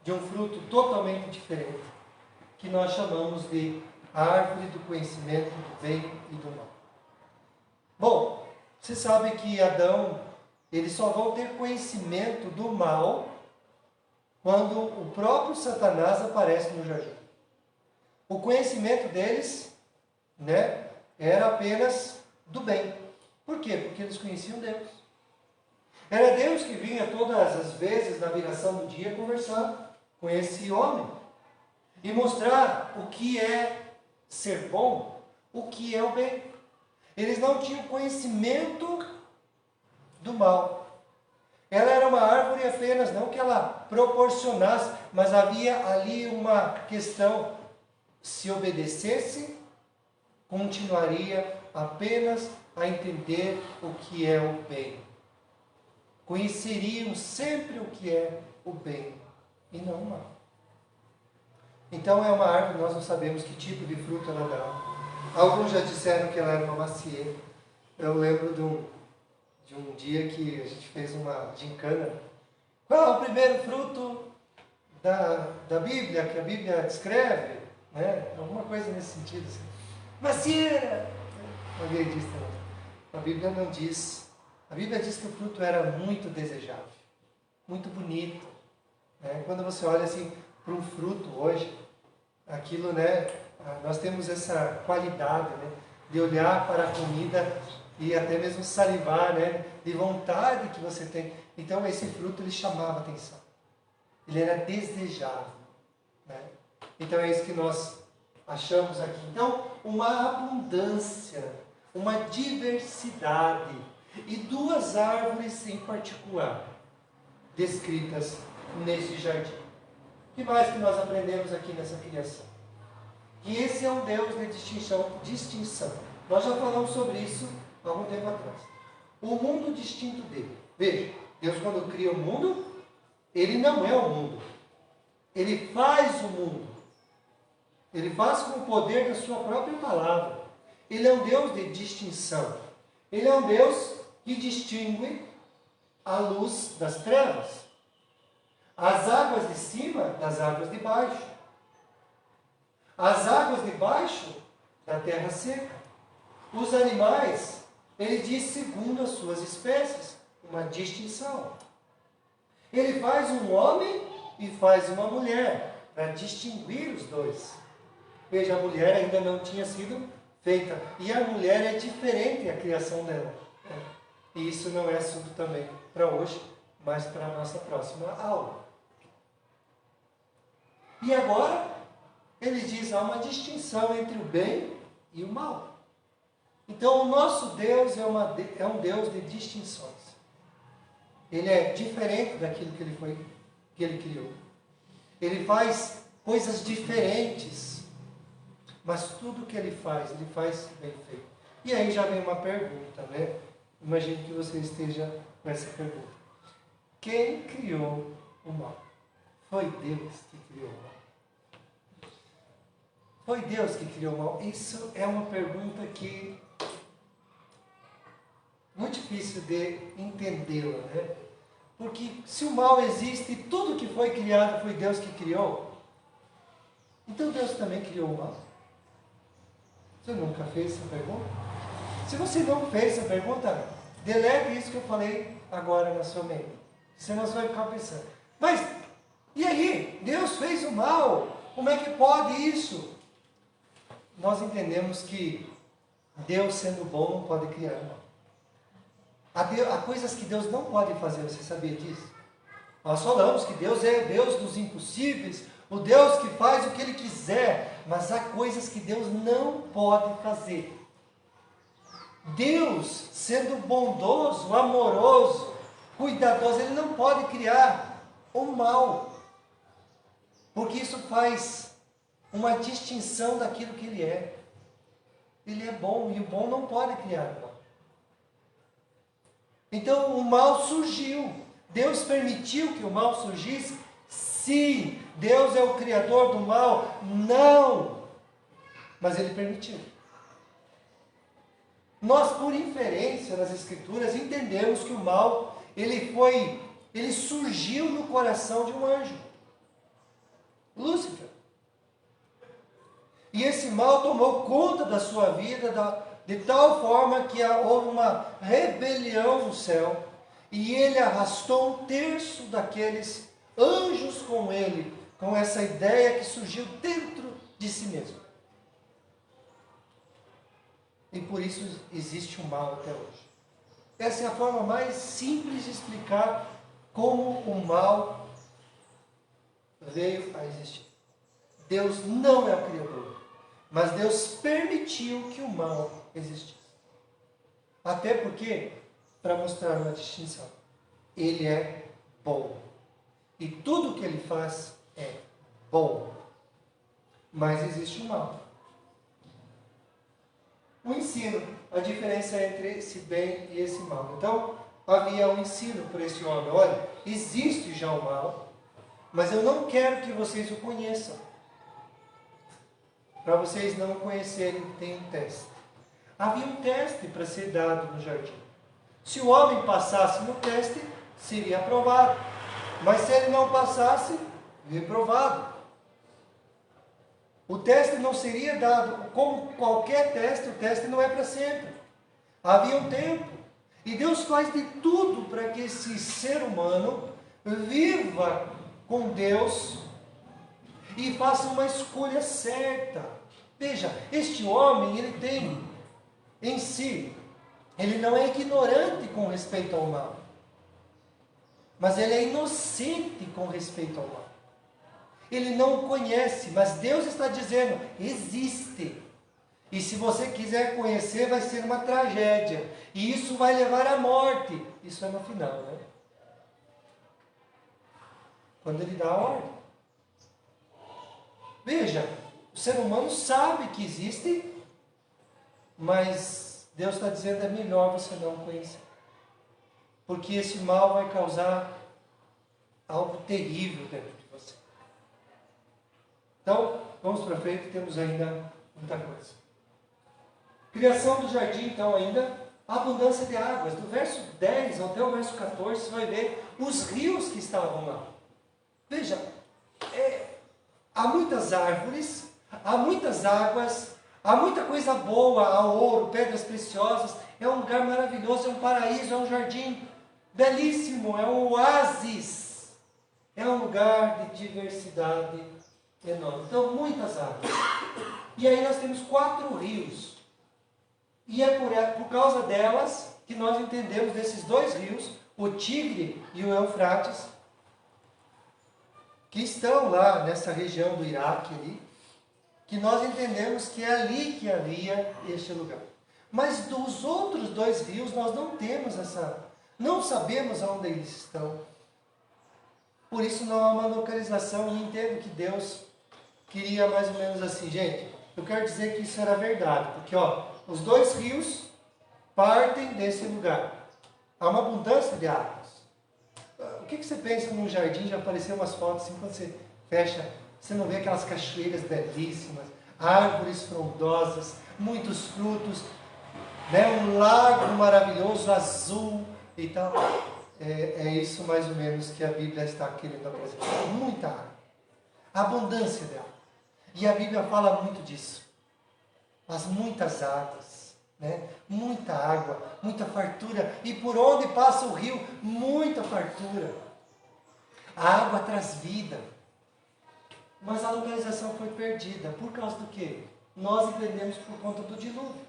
de um fruto totalmente diferente, que nós chamamos de a árvore do conhecimento do bem e do mal. Bom, você sabe que Adão, eles só vão ter conhecimento do mal quando o próprio Satanás aparece no jardim. O conhecimento deles, era apenas do bem. Por quê? Porque eles conheciam Deus. Era Deus que vinha todas as vezes na viração do dia conversar com esse homem e mostrar o que é ser bom, o que é o bem. Eles não tinham conhecimento do mal. Ela era uma árvore apenas, não que ela proporcionasse, mas havia ali uma questão: se obedecesse, continuaria apenas a entender o que é o bem. Conheceriam sempre o que é o bem e não o mal. Então é uma árvore, nós não sabemos que tipo de fruto ela dá. Alguns já disseram que ela era uma macieira. Eu lembro de um dia que a gente fez uma gincana. Qual é o primeiro fruto da Bíblia, que a Bíblia descreve? Alguma coisa nesse sentido. Assim. Macieira! Alguém disse também. A Bíblia não diz. A Bíblia diz que o fruto era muito desejável, muito bonito. Quando você olha assim para um fruto hoje, aquilo, nós temos essa qualidade, de olhar para a comida e até mesmo salivar, de vontade que você tem. Então esse fruto ele chamava atenção, ele era desejável. Então é isso que nós achamos aqui. Então, uma abundância, uma diversidade e duas árvores em particular descritas nesse jardim. O que mais que nós aprendemos aqui nessa criação? Que esse é um Deus de distinção. Nós já falamos sobre isso há algum tempo atrás. O mundo distinto dele. Veja, Deus quando cria o mundo, ele não é o mundo. Ele faz o mundo. Ele faz com o poder da sua própria palavra. Ele é um Deus de distinção. Ele é um Deus que distingue a luz das trevas. As águas de cima das águas de baixo. As águas de baixo da terra seca. Os animais, ele diz segundo as suas espécies. Uma distinção. Ele faz um homem e faz uma mulher para distinguir os dois. Veja, a mulher ainda não tinha sido feita. E a mulher é diferente a criação dela. E isso não é assunto também para hoje, mas para a nossa próxima aula. E agora, ele diz, há uma distinção entre o bem e o mal. Então, o nosso Deus é um Deus de distinções. Ele é diferente daquilo que ele criou. Ele faz coisas diferentes, mas tudo que ele faz bem feito. E aí já vem uma pergunta, Imagino que você esteja com essa pergunta. Quem criou o mal? Foi Deus que criou o mal. Foi Deus que criou o mal? Isso é uma pergunta que muito difícil de entendê-la, né? Porque se o mal existe e tudo que foi criado foi Deus que criou, então Deus também criou o mal? Você nunca fez essa pergunta? Se você não fez essa pergunta, delete isso que eu falei agora na sua mente. Senão você vai ficar pensando, mas e aí? Deus fez o mal? Como é que pode isso? Nós entendemos que Deus, sendo bom, não pode criar o mal. Há coisas que Deus não pode fazer, você sabia disso? Nós falamos que Deus é Deus dos impossíveis, o Deus que faz o que Ele quiser, mas há coisas que Deus não pode fazer. Deus, sendo bondoso, amoroso, cuidadoso, Ele não pode criar o mal, porque isso faz uma distinção daquilo que Ele é. Ele é bom, e o bom não pode criar o mal. Então o mal surgiu. Deus permitiu que o mal surgisse? Sim. Deus é o criador do mal? Não. Mas Ele permitiu. Nós, por inferência nas Escrituras, entendemos que o mal, ele surgiu no coração de um anjo, Lúcifer. E esse mal tomou conta da sua vida, de tal forma que houve uma rebelião no céu, e ele arrastou 1/3 daqueles anjos com ele, com essa ideia que surgiu dentro de si mesmo. E por isso existe o mal até hoje. Essa é a forma mais simples de explicar como o mal veio a existir. Deus não é o Criador, mas Deus permitiu que o mal existisse. Até porque, para mostrar uma distinção, Ele é bom. E tudo que Ele faz é bom. Mas existe o mal. O ensino, a diferença entre esse bem e esse mal. Então, havia um ensino por esse homem. Olha, existe já o mal, mas eu não quero que vocês o conheçam. Para vocês não o conhecerem, tem um teste. Havia um teste para ser dado no jardim. Se o homem passasse no teste, seria aprovado. Mas se ele não passasse, reprovado. O teste não seria dado, como qualquer teste, o teste não é para sempre. Havia um tempo. E Deus faz de tudo para que esse ser humano viva com Deus e faça uma escolha certa. Veja, este homem, ele tem em si, ele não é ignorante com respeito ao mal, mas ele é inocente com respeito ao mal. Ele não conhece, mas Deus está dizendo, existe. E se você quiser conhecer, vai ser uma tragédia. E isso vai levar à morte. Isso é no final, né? Quando ele dá a ordem. Veja, o ser humano sabe que existe, mas Deus está dizendo, é melhor você não conhecer. Porque esse mal vai causar algo terrível dentro de você. Então, vamos para frente, temos ainda muita coisa. Criação do jardim, então, ainda, abundância de águas. Do verso 10 até o verso 14, você vai ver os rios que estavam lá. Veja, há muitas árvores, há muitas águas, há muita coisa boa, há ouro, pedras preciosas. É um lugar maravilhoso, é um paraíso, é um jardim belíssimo, é um oásis. É um lugar de diversidade enorme. Então, muitas águas. E aí nós temos 4 rios. E é por causa delas que nós entendemos desses 2 rios, o Tigre e o Eufrates, que estão lá nessa região do Iraque ali, que nós entendemos que é ali que havia este lugar. Mas dos outros 2 rios nós não temos não sabemos onde eles estão. Por isso não há uma localização, e entendo que Deus queria mais ou menos assim, gente, eu quero dizer que isso era verdade, porque os 2 rios partem desse lugar. Há uma abundância de águas. O que você pensa num jardim? Já apareceu umas fotos assim, quando você fecha, você não vê aquelas cachoeiras belíssimas, árvores frondosas, muitos frutos, né? Um lago maravilhoso, azul e tal. É isso mais ou menos que a Bíblia está querendo apresentar. Muita água. A abundância dela. E a Bíblia fala muito disso. As muitas águas, né? Muita água, muita fartura. E por onde passa o rio, muita fartura. A água traz vida. Mas a localização foi perdida. Por causa do quê? Nós entendemos por conta do dilúvio.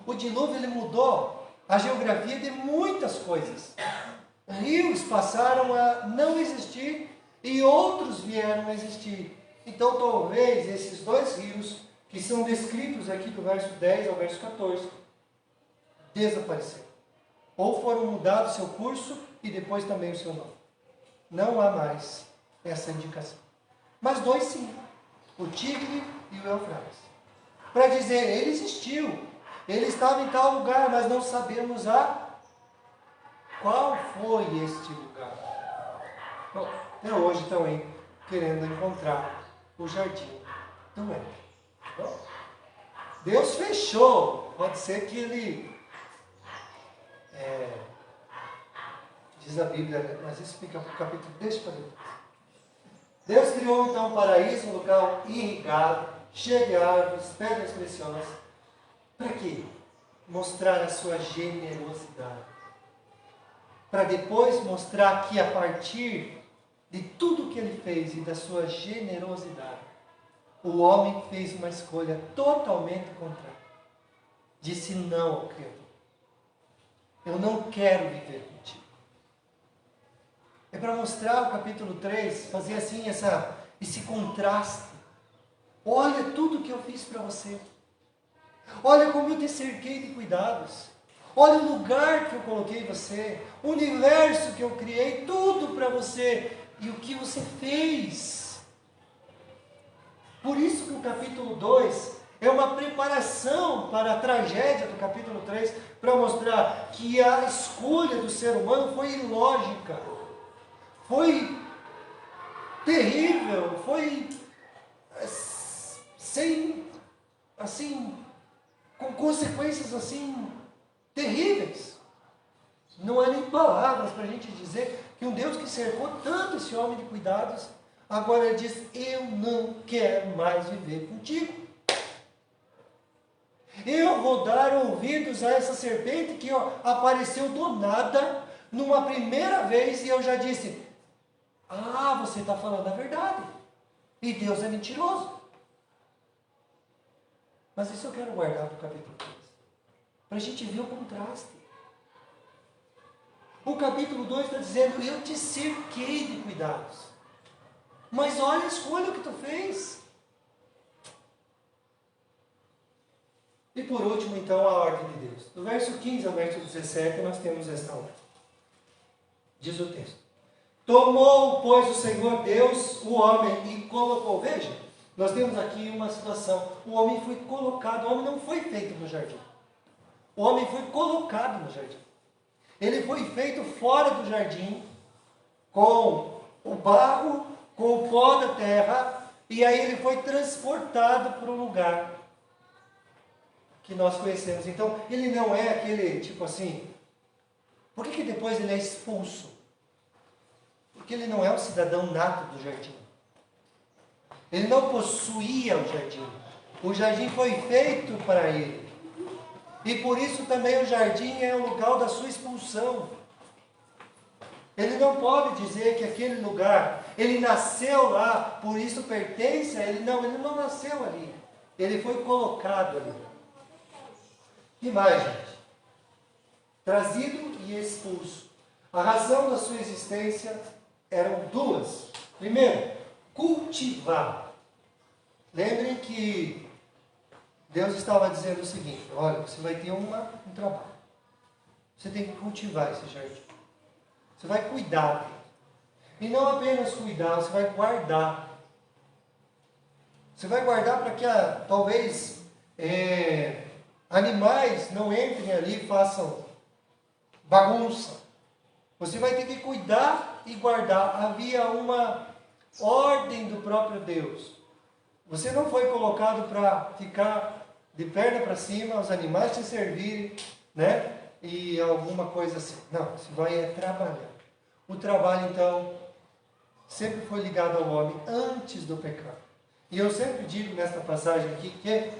O dilúvio ele mudou a geografia de muitas coisas. Rios passaram a não existir e outros vieram a existir. Então talvez esses dois rios, que são descritos aqui do verso 10 ao verso 14, desapareceram. Ou foram mudados seu curso e depois também o seu nome. Não há mais essa indicação. Mas dois sim, o Tigre e o Eufrates. Para dizer, ele existiu, ele estava em tal lugar, mas não sabemos qual foi este lugar. Bom, até hoje estão aí querendo encontrar o jardim do Éden. Bom, Deus fechou, pode ser que ele, diz a Bíblia, mas isso fica para o capítulo, deixa para depois. Deus criou então um paraíso, um local irrigado, cheio de árvores, pedras preciosas. Para quê? Mostrar a sua generosidade. Para depois mostrar que a partir de tudo que ele fez e da sua generosidade, o homem fez uma escolha totalmente contrária. Disse não ao Criador. Eu não quero viver contigo. É para mostrar o capítulo 3, fazer assim esse contraste. Olha tudo que eu fiz para você. Olha como eu te cerquei de cuidados. Olha o lugar que eu coloquei você. O universo que eu criei, tudo para você. E o que você fez. Por isso que o capítulo 2 é uma preparação para a tragédia do capítulo 3, para mostrar que a escolha do ser humano foi ilógica. Foi terrível, foi com consequências assim terríveis. Não há nem palavras para a gente dizer que um Deus que cercou tanto esse homem de cuidados, agora ele diz, eu não quero mais viver contigo. Eu vou dar ouvidos a essa serpente que apareceu do nada, numa primeira vez, e eu já disse, você está falando a verdade. E Deus é mentiroso. Mas isso eu quero guardar para o capítulo 3. Para a gente ver o contraste. O capítulo 2 está dizendo, eu te cerquei de cuidados. Mas olha a escolha que tu fez. E por último, então, a ordem de Deus. Do verso 15 ao verso 17, nós temos esta ordem. Diz o texto. Tomou, pois, o Senhor Deus o homem e colocou. Veja, nós temos aqui uma situação. O homem foi colocado, o homem não foi feito no jardim. O homem foi colocado no jardim. Ele foi feito fora do jardim, com o barro, com o pó da terra, e aí ele foi transportado para um lugar que nós conhecemos. Então, ele não é aquele, tipo assim, por que depois ele é expulso? Porque ele não é um cidadão nato do jardim. Ele não possuía o jardim. O jardim foi feito para ele. E por isso também o jardim é o lugar da sua expulsão. Ele não pode dizer que aquele lugar, ele nasceu lá, por isso pertence a ele. Não, ele não nasceu ali. Ele foi colocado ali. Que mais, gente? Trazido e expulso. A razão da sua existência eram duas. Primeiro, cultivar. Lembrem que Deus estava dizendo o seguinte, olha, você vai ter um trabalho. Você tem que cultivar esse jardim. Você vai cuidar dele. E não apenas cuidar, você vai guardar. Você vai guardar para que talvez animais não entrem ali e façam bagunça. Você vai ter que cuidar e guardar. Havia uma ordem do próprio Deus. Você não foi colocado para ficar de perna para cima, os animais te servirem, né? E alguma coisa assim. Não, você vai trabalhar. O trabalho, então, sempre foi ligado ao homem antes do pecado. E eu sempre digo nesta passagem aqui que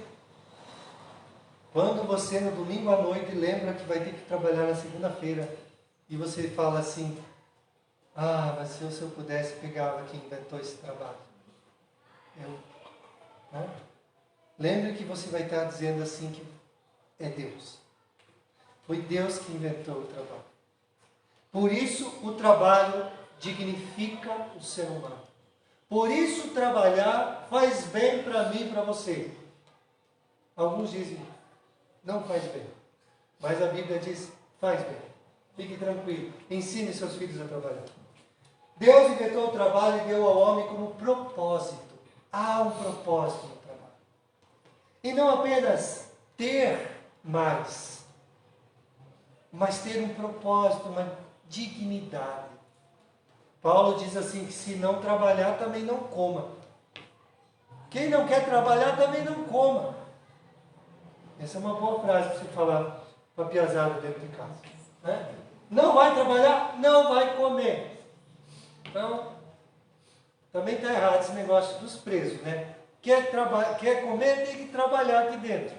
quando você no domingo à noite lembra que vai ter que trabalhar na segunda-feira e você fala assim, mas se eu pudesse, pegava quem inventou esse trabalho. Né? Lembre que você vai estar dizendo assim que é Deus. Foi Deus que inventou o trabalho. Por isso o trabalho dignifica o ser humano. Por isso trabalhar faz bem para mim e para você. Alguns dizem, não faz bem. Mas a Bíblia diz, faz bem. Fique tranquilo. Ensine seus filhos a trabalhar. Deus inventou o trabalho e deu ao homem como propósito. Há um propósito no trabalho. E não apenas ter mais, mas ter um propósito, uma dignidade. Paulo diz assim, que se não trabalhar, também não coma. Quem não quer trabalhar, também não coma. Essa é uma boa frase para você falar para a piazada dentro de casa. Né? Não vai trabalhar, não vai comer. Então, também está errado esse negócio dos presos, né? Quer comer, tem que trabalhar aqui dentro.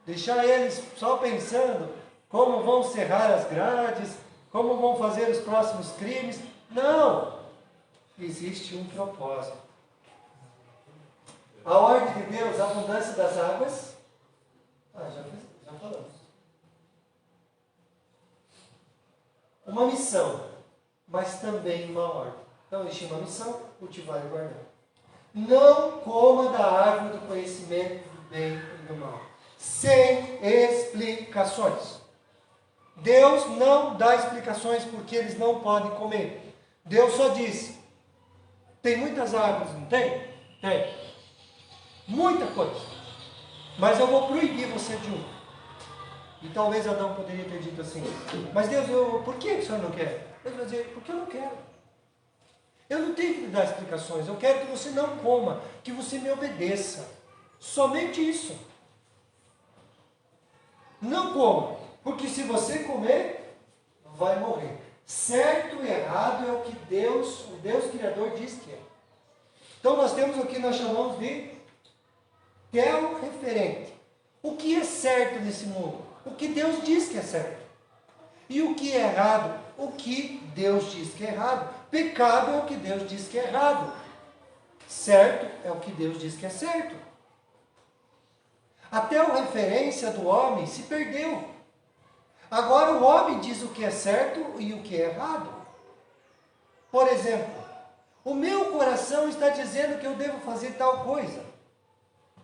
Deixar eles só pensando como vão serrar as grades, como vão fazer os próximos crimes. Não! Existe um propósito. A ordem de Deus, a abundância das águas. Já falamos. Uma missão, mas também uma ordem. Então, existe uma missão, cultivar e guardar. Não coma da árvore do conhecimento do bem e do mal. Sem explicações. Deus não dá explicações porque eles não podem comer. Deus só diz, tem muitas árvores, não tem? Tem. Muita coisa. Mas eu vou proibir você de uma. E talvez Adão poderia ter dito assim, mas Deus, por que o Senhor não quer? Deus vai dizer, porque eu não quero. Eu não tenho que lhe dar explicações, eu quero que você não coma, que você me obedeça. Somente isso. Não coma, porque se você comer, vai morrer. Certo e errado é o que o Deus Criador diz que é. Então nós temos o que nós chamamos de teo-referente. O que é certo nesse mundo? O que Deus diz que é certo. E o que é errado? O que Deus diz que é errado. Pecado é o que Deus diz que é errado. Certo é o que Deus diz que é certo. A teo-referência do homem se perdeu. Agora o homem diz o que é certo e o que é errado. Por exemplo, o meu coração está dizendo que eu devo fazer tal coisa.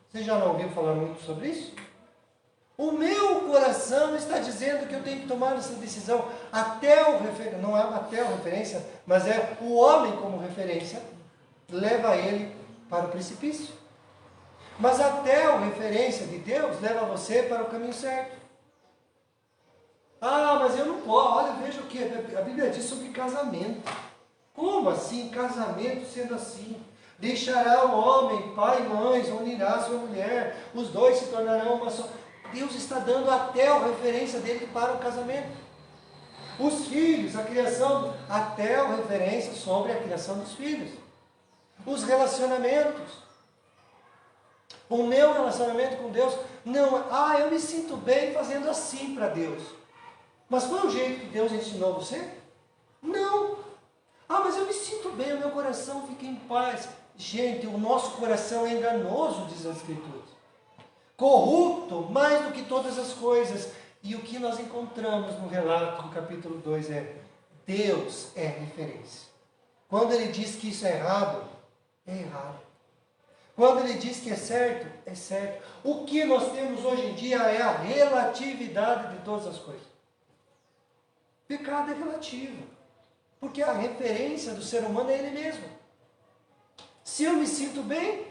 Você já não ouviu falar muito sobre isso? O meu coração está dizendo que eu tenho que tomar essa decisão. Não é uma referência, mas é o homem como referência, leva ele para o precipício. Mas a referência de Deus leva você para o caminho certo. Mas eu não posso. Olha, veja o que a Bíblia diz sobre casamento. Como assim, casamento sendo assim? Deixará o homem, pai e mãe, unirá sua mulher, os dois se tornarão uma só. Deus está dando até a referência dele para o casamento. Os filhos, a criação, até a referência sobre a criação dos filhos. Os relacionamentos. O meu relacionamento com Deus não é, eu me sinto bem fazendo assim para Deus. Mas foi o jeito que Deus ensinou você? Não. Mas eu me sinto bem, o meu coração fica em paz. Gente, o nosso coração é enganoso, diz as Escrituras. Corrupto mais do que todas as coisas. E o que nós encontramos no relato do capítulo 2 é: Deus é referência. Quando Ele diz que isso é errado, é errado. Quando Ele diz que é certo, é certo. O que nós temos hoje em dia é a relatividade de todas as coisas. Pecado é relativo. Porque a referência do ser humano é ele mesmo. Se eu me sinto bem,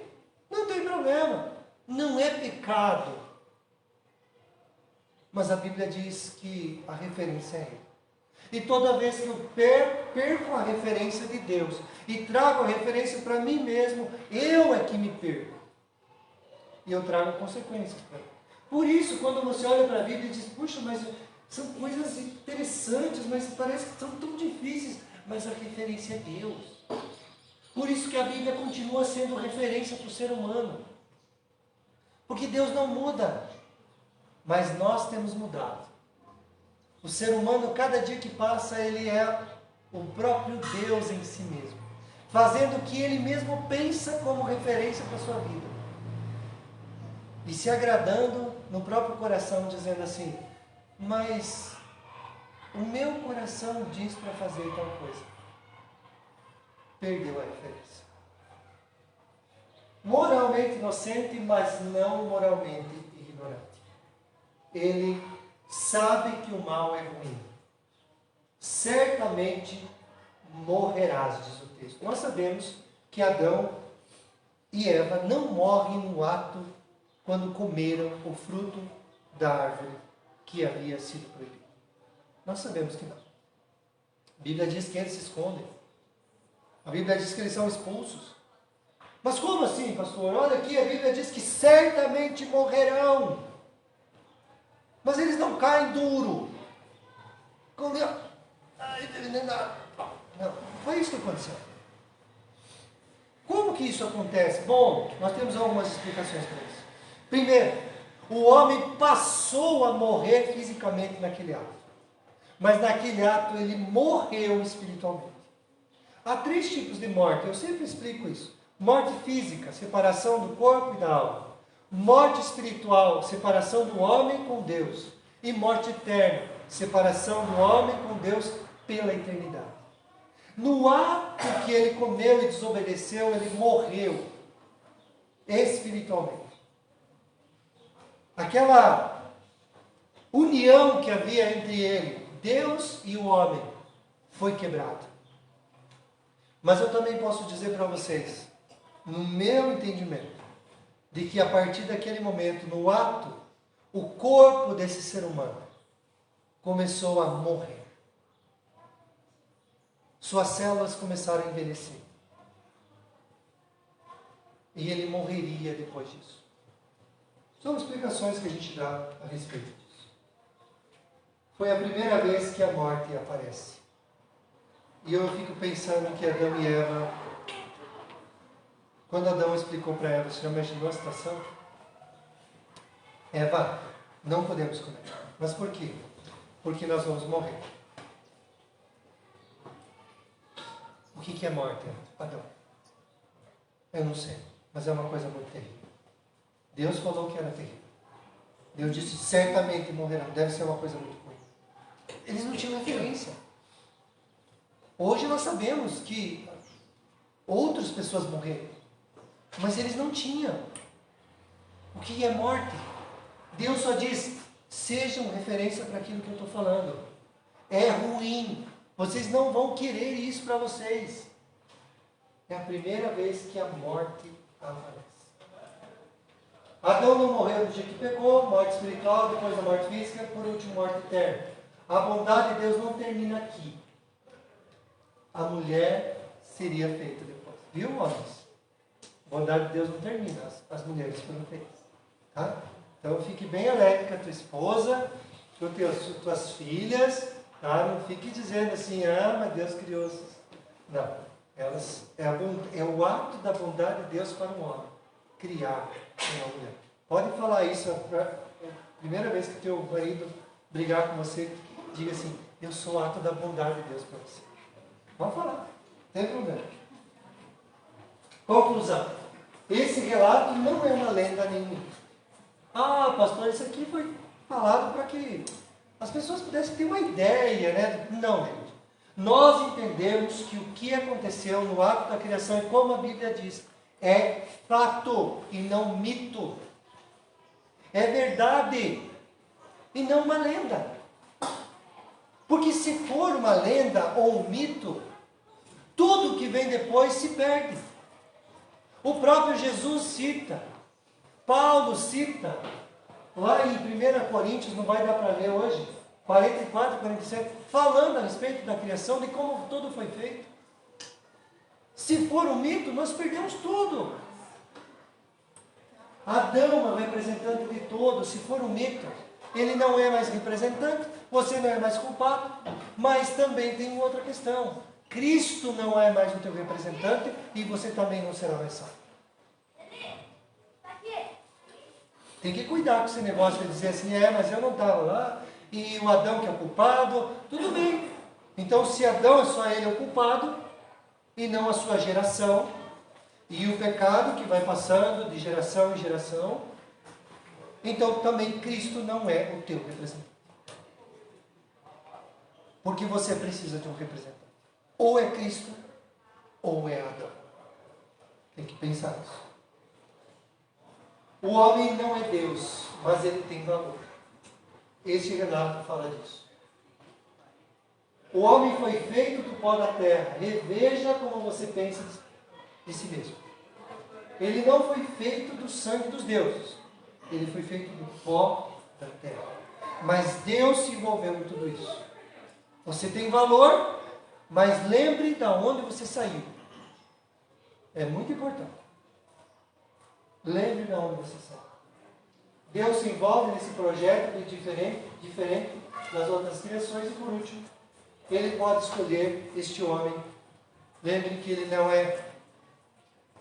não tem problema. Não é pecado. Mas a Bíblia diz que a referência é ele. E toda vez que eu perco a referência de Deus e trago a referência para mim mesmo, eu é que me perco. E eu trago consequências para mim. Por isso, quando você olha para a Bíblia e diz, puxa, mas são coisas interessantes, mas parece que são tão difíceis, mas a referência é Deus. Por isso que a Bíblia continua sendo referência para o ser humano. Porque Deus não muda, mas nós temos mudado. O ser humano, cada dia que passa, ele é o próprio Deus em si mesmo, fazendo o que ele mesmo pensa como referência para a sua vida. E se agradando no próprio coração, dizendo assim, mas o meu coração diz para fazer tal coisa. Perdeu a referência. Moralmente inocente, mas não moralmente ignorante. Ele sabe que o mal é ruim. Certamente morrerás, diz o texto. Nós sabemos que Adão e Eva não morrem no ato quando comeram o fruto da árvore que havia sido proibido. Nós sabemos que não. A Bíblia diz que eles se escondem. A Bíblia diz que eles são expulsos. Mas como assim, pastor? Olha aqui, a Bíblia diz que certamente morrerão. Mas eles não caem duro. Não, foi isso que aconteceu. Como que isso acontece? Bom, nós temos algumas explicações para isso. Primeiro, o homem passou a morrer fisicamente naquele ato. Mas naquele ato ele morreu espiritualmente. Há 3 tipos de morte, eu sempre explico isso. Morte física, separação do corpo e da alma. Morte espiritual, separação do homem com Deus. E morte eterna, separação do homem com Deus pela eternidade. No ato que ele comeu e desobedeceu, ele morreu espiritualmente. Aquela união que havia entre ele, Deus e o homem, foi quebrada. Mas eu também posso dizer para vocês, no meu entendimento, de que a partir daquele momento, no ato, o corpo desse ser humano começou a morrer. Suas células começaram a envelhecer. E ele morreria depois disso. São explicações que a gente dá a respeito disso. Foi a primeira vez que a morte aparece. E eu fico pensando que Adão e Eva, quando Adão explicou para Eva, você já imaginou a situação? Eva, não podemos comer. Mas por quê? Porque nós vamos morrer. O que é morte, Adão? Eu não sei, mas é uma coisa muito terrível. Deus falou que era terrível. Deus disse, certamente morrerão. Deve ser uma coisa muito ruim. Eles não tinham referência. Hoje nós sabemos que outras pessoas morreram, mas eles não tinham. O que é morte? Deus só diz, sejam referência para aquilo que eu estou falando. É ruim. Vocês não vão querer isso para vocês. É a primeira vez que a morte aparece. Adão não morreu do dia que pegou, morte espiritual, depois a morte física, por último, morte eterna. A bondade de Deus não termina aqui. A mulher seria feita depois. Viu, homens? A bondade de Deus não termina, as mulheres foram feitas. Tá? Então fique bem alegre com a tua esposa, com as tuas filhas, tá? Não fique dizendo assim, mas Deus criou essas. Não, é o ato da bondade de Deus para um homem, criar uma mulher. Pode falar isso, a primeira vez que teu marido brigar com você, diga assim, eu sou o ato da bondade de Deus para você. Pode falar, não tem problema. Conclusão, esse relato não é uma lenda nenhuma. Pastor, isso aqui foi falado para que as pessoas pudessem ter uma ideia, né? Não, gente. Nós entendemos que o que aconteceu no ato da criação, e como a Bíblia diz, é fato e não mito. É verdade e não uma lenda. Porque se for uma lenda ou um mito, tudo que vem depois se perde. O próprio Jesus cita, Paulo cita, lá em 1 Coríntios, não vai dar para ler hoje, 44, 47, falando a respeito da criação, de como tudo foi feito. Se for um mito, nós perdemos tudo. Adão é o representante de todos. Se for um mito, ele não é mais representante, você não é mais culpado, mas também tem outra questão. Cristo não é mais o teu representante e você também não será mais salvo. Tem que cuidar com esse negócio de dizer assim, mas eu não estava lá, e o Adão que é o culpado, tudo bem. Então, se Adão é só ele o culpado, e não a sua geração, e o pecado que vai passando de geração em geração, então também Cristo não é o teu representante. Porque você precisa de um representante. Ou é Cristo, ou é Adão. Tem que pensar nisso. O homem não é Deus, mas ele tem valor. Esse relato fala disso. O homem foi feito do pó da terra. Reveja como você pensa de si mesmo. Ele não foi feito do sangue dos deuses. Ele foi feito do pó da terra. Mas Deus se envolveu em tudo isso. Você tem valor, mas lembre de onde você saiu. É muito importante. Lembre de onde você saiu. Deus se envolve nesse projeto de diferente das outras criações. E por último, Ele pode escolher este homem. Lembre que ele não é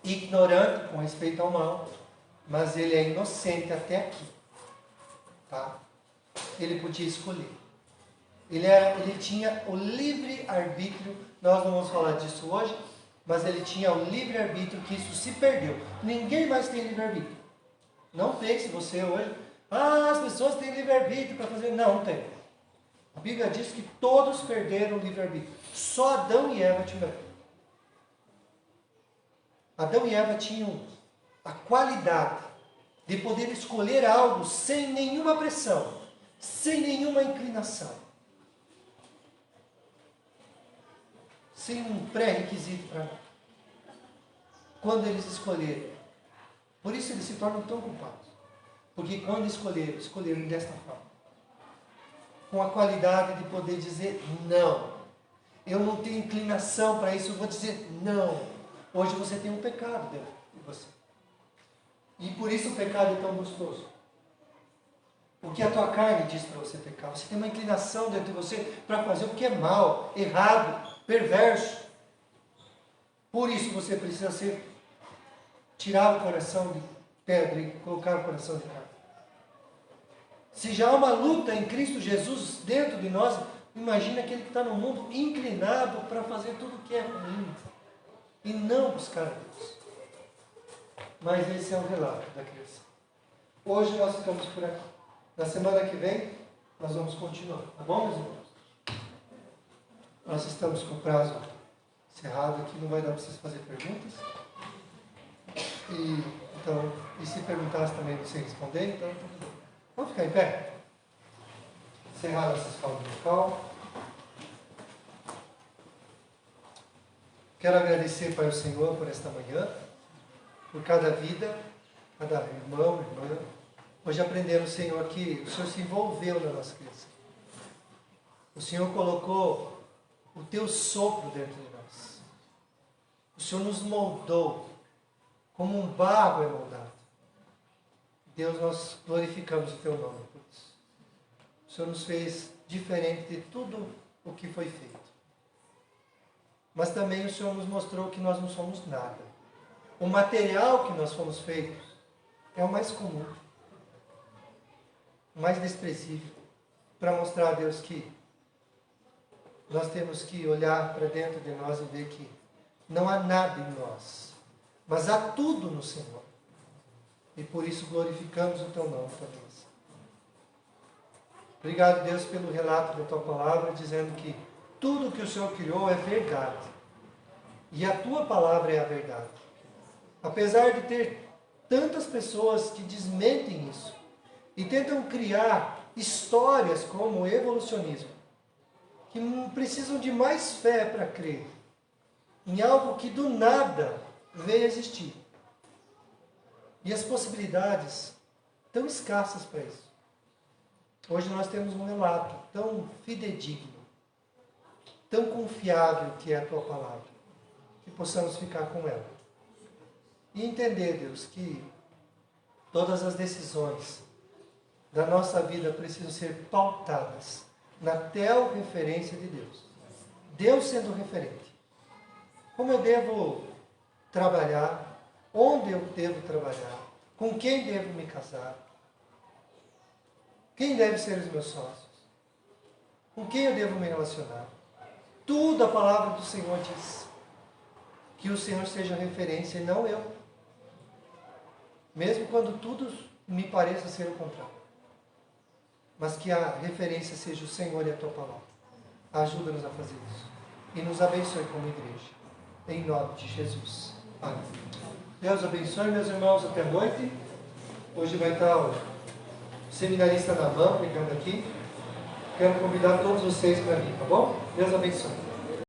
ignorante com respeito ao mal, mas ele é inocente até aqui. Tá? Ele podia escolher. Ele tinha o livre-arbítrio. Nós não vamos falar disso hoje, mas ele tinha o livre-arbítrio, que isso se perdeu. Ninguém mais tem livre-arbítrio. Não pense você hoje, as pessoas têm livre-arbítrio para fazer. Não, não tem. A Bíblia diz que todos perderam o livre-arbítrio. Só Adão e Eva tiveram. Adão e Eva tinham a qualidade de poder escolher algo sem nenhuma pressão, sem nenhuma inclinação, sem um pré-requisito para nada. Quando eles escolheram, por isso eles se tornam tão culpados, porque quando escolheram desta forma, com a qualidade de poder dizer não. Eu não tenho inclinação para isso, eu vou dizer não. Hoje você tem um pecado dentro de você. E por isso o pecado é tão gostoso. Porque a tua carne diz para você pecar. Você tem uma inclinação dentro de você para fazer o que é mal, errado, perverso. Por isso você precisa tirar o coração de pedra e colocar o coração de carne. Se já há uma luta em Cristo Jesus dentro de nós, imagina aquele que está no mundo inclinado para fazer tudo o que é ruim e não buscar a Deus. Mas esse é o relato da criação. Hoje nós ficamos por aqui. Na semana que vem nós vamos continuar, tá bom, meus irmãos? Nós estamos com o prazo encerrado aqui, não vai dar para vocês fazer perguntas. E se perguntasse também você responder, então tudo bem. Vamos ficar em pé? Encerrar essa escola musical. Quero agradecer para o Senhor por esta manhã, por cada vida, cada irmão, irmã. Hoje aprendemos, Senhor, que o Senhor se envolveu na nossa criação. O Senhor colocou o teu sopro dentro de nós. O Senhor nos moldou como um barro é moldado. Deus, nós glorificamos o teu nome por isso. O Senhor nos fez diferente de tudo o que foi feito. Mas também o Senhor nos mostrou que nós não somos nada. O material que nós fomos feitos é o mais comum, o mais desprezível, para mostrar a Deus que nós temos que olhar para dentro de nós e ver que não há nada em nós, mas há tudo no Senhor. E por isso glorificamos o teu nome também. Obrigado, Deus, pelo relato da tua palavra, dizendo que tudo que o Senhor criou é verdade. E a tua palavra é a verdade. Apesar de ter tantas pessoas que desmentem isso e tentam criar histórias como o evolucionismo, que precisam de mais fé para crer em algo que do nada veio existir. E as possibilidades tão escassas para isso. Hoje nós temos um relato tão fidedigno, tão confiável que é a Tua palavra, que possamos ficar com ela. E entender, Deus, que todas as decisões da nossa vida precisam ser pautadas na referência de Deus. Deus sendo referente. Como eu devo trabalhar, onde eu devo trabalhar, com quem devo me casar, quem deve ser os meus sócios, com quem eu devo me relacionar. Tudo a palavra do Senhor diz. Que o Senhor seja referência e não eu. Mesmo quando tudo me pareça ser o contrário. Mas que a referência seja o Senhor e a Tua palavra. Ajuda-nos a fazer isso. E nos abençoe como igreja. Em nome de Jesus. Amém. Deus abençoe, meus irmãos, até a noite. Hoje vai estar o seminarista Naamã pregando aqui. Quero convidar todos vocês para vir, tá bom? Deus abençoe.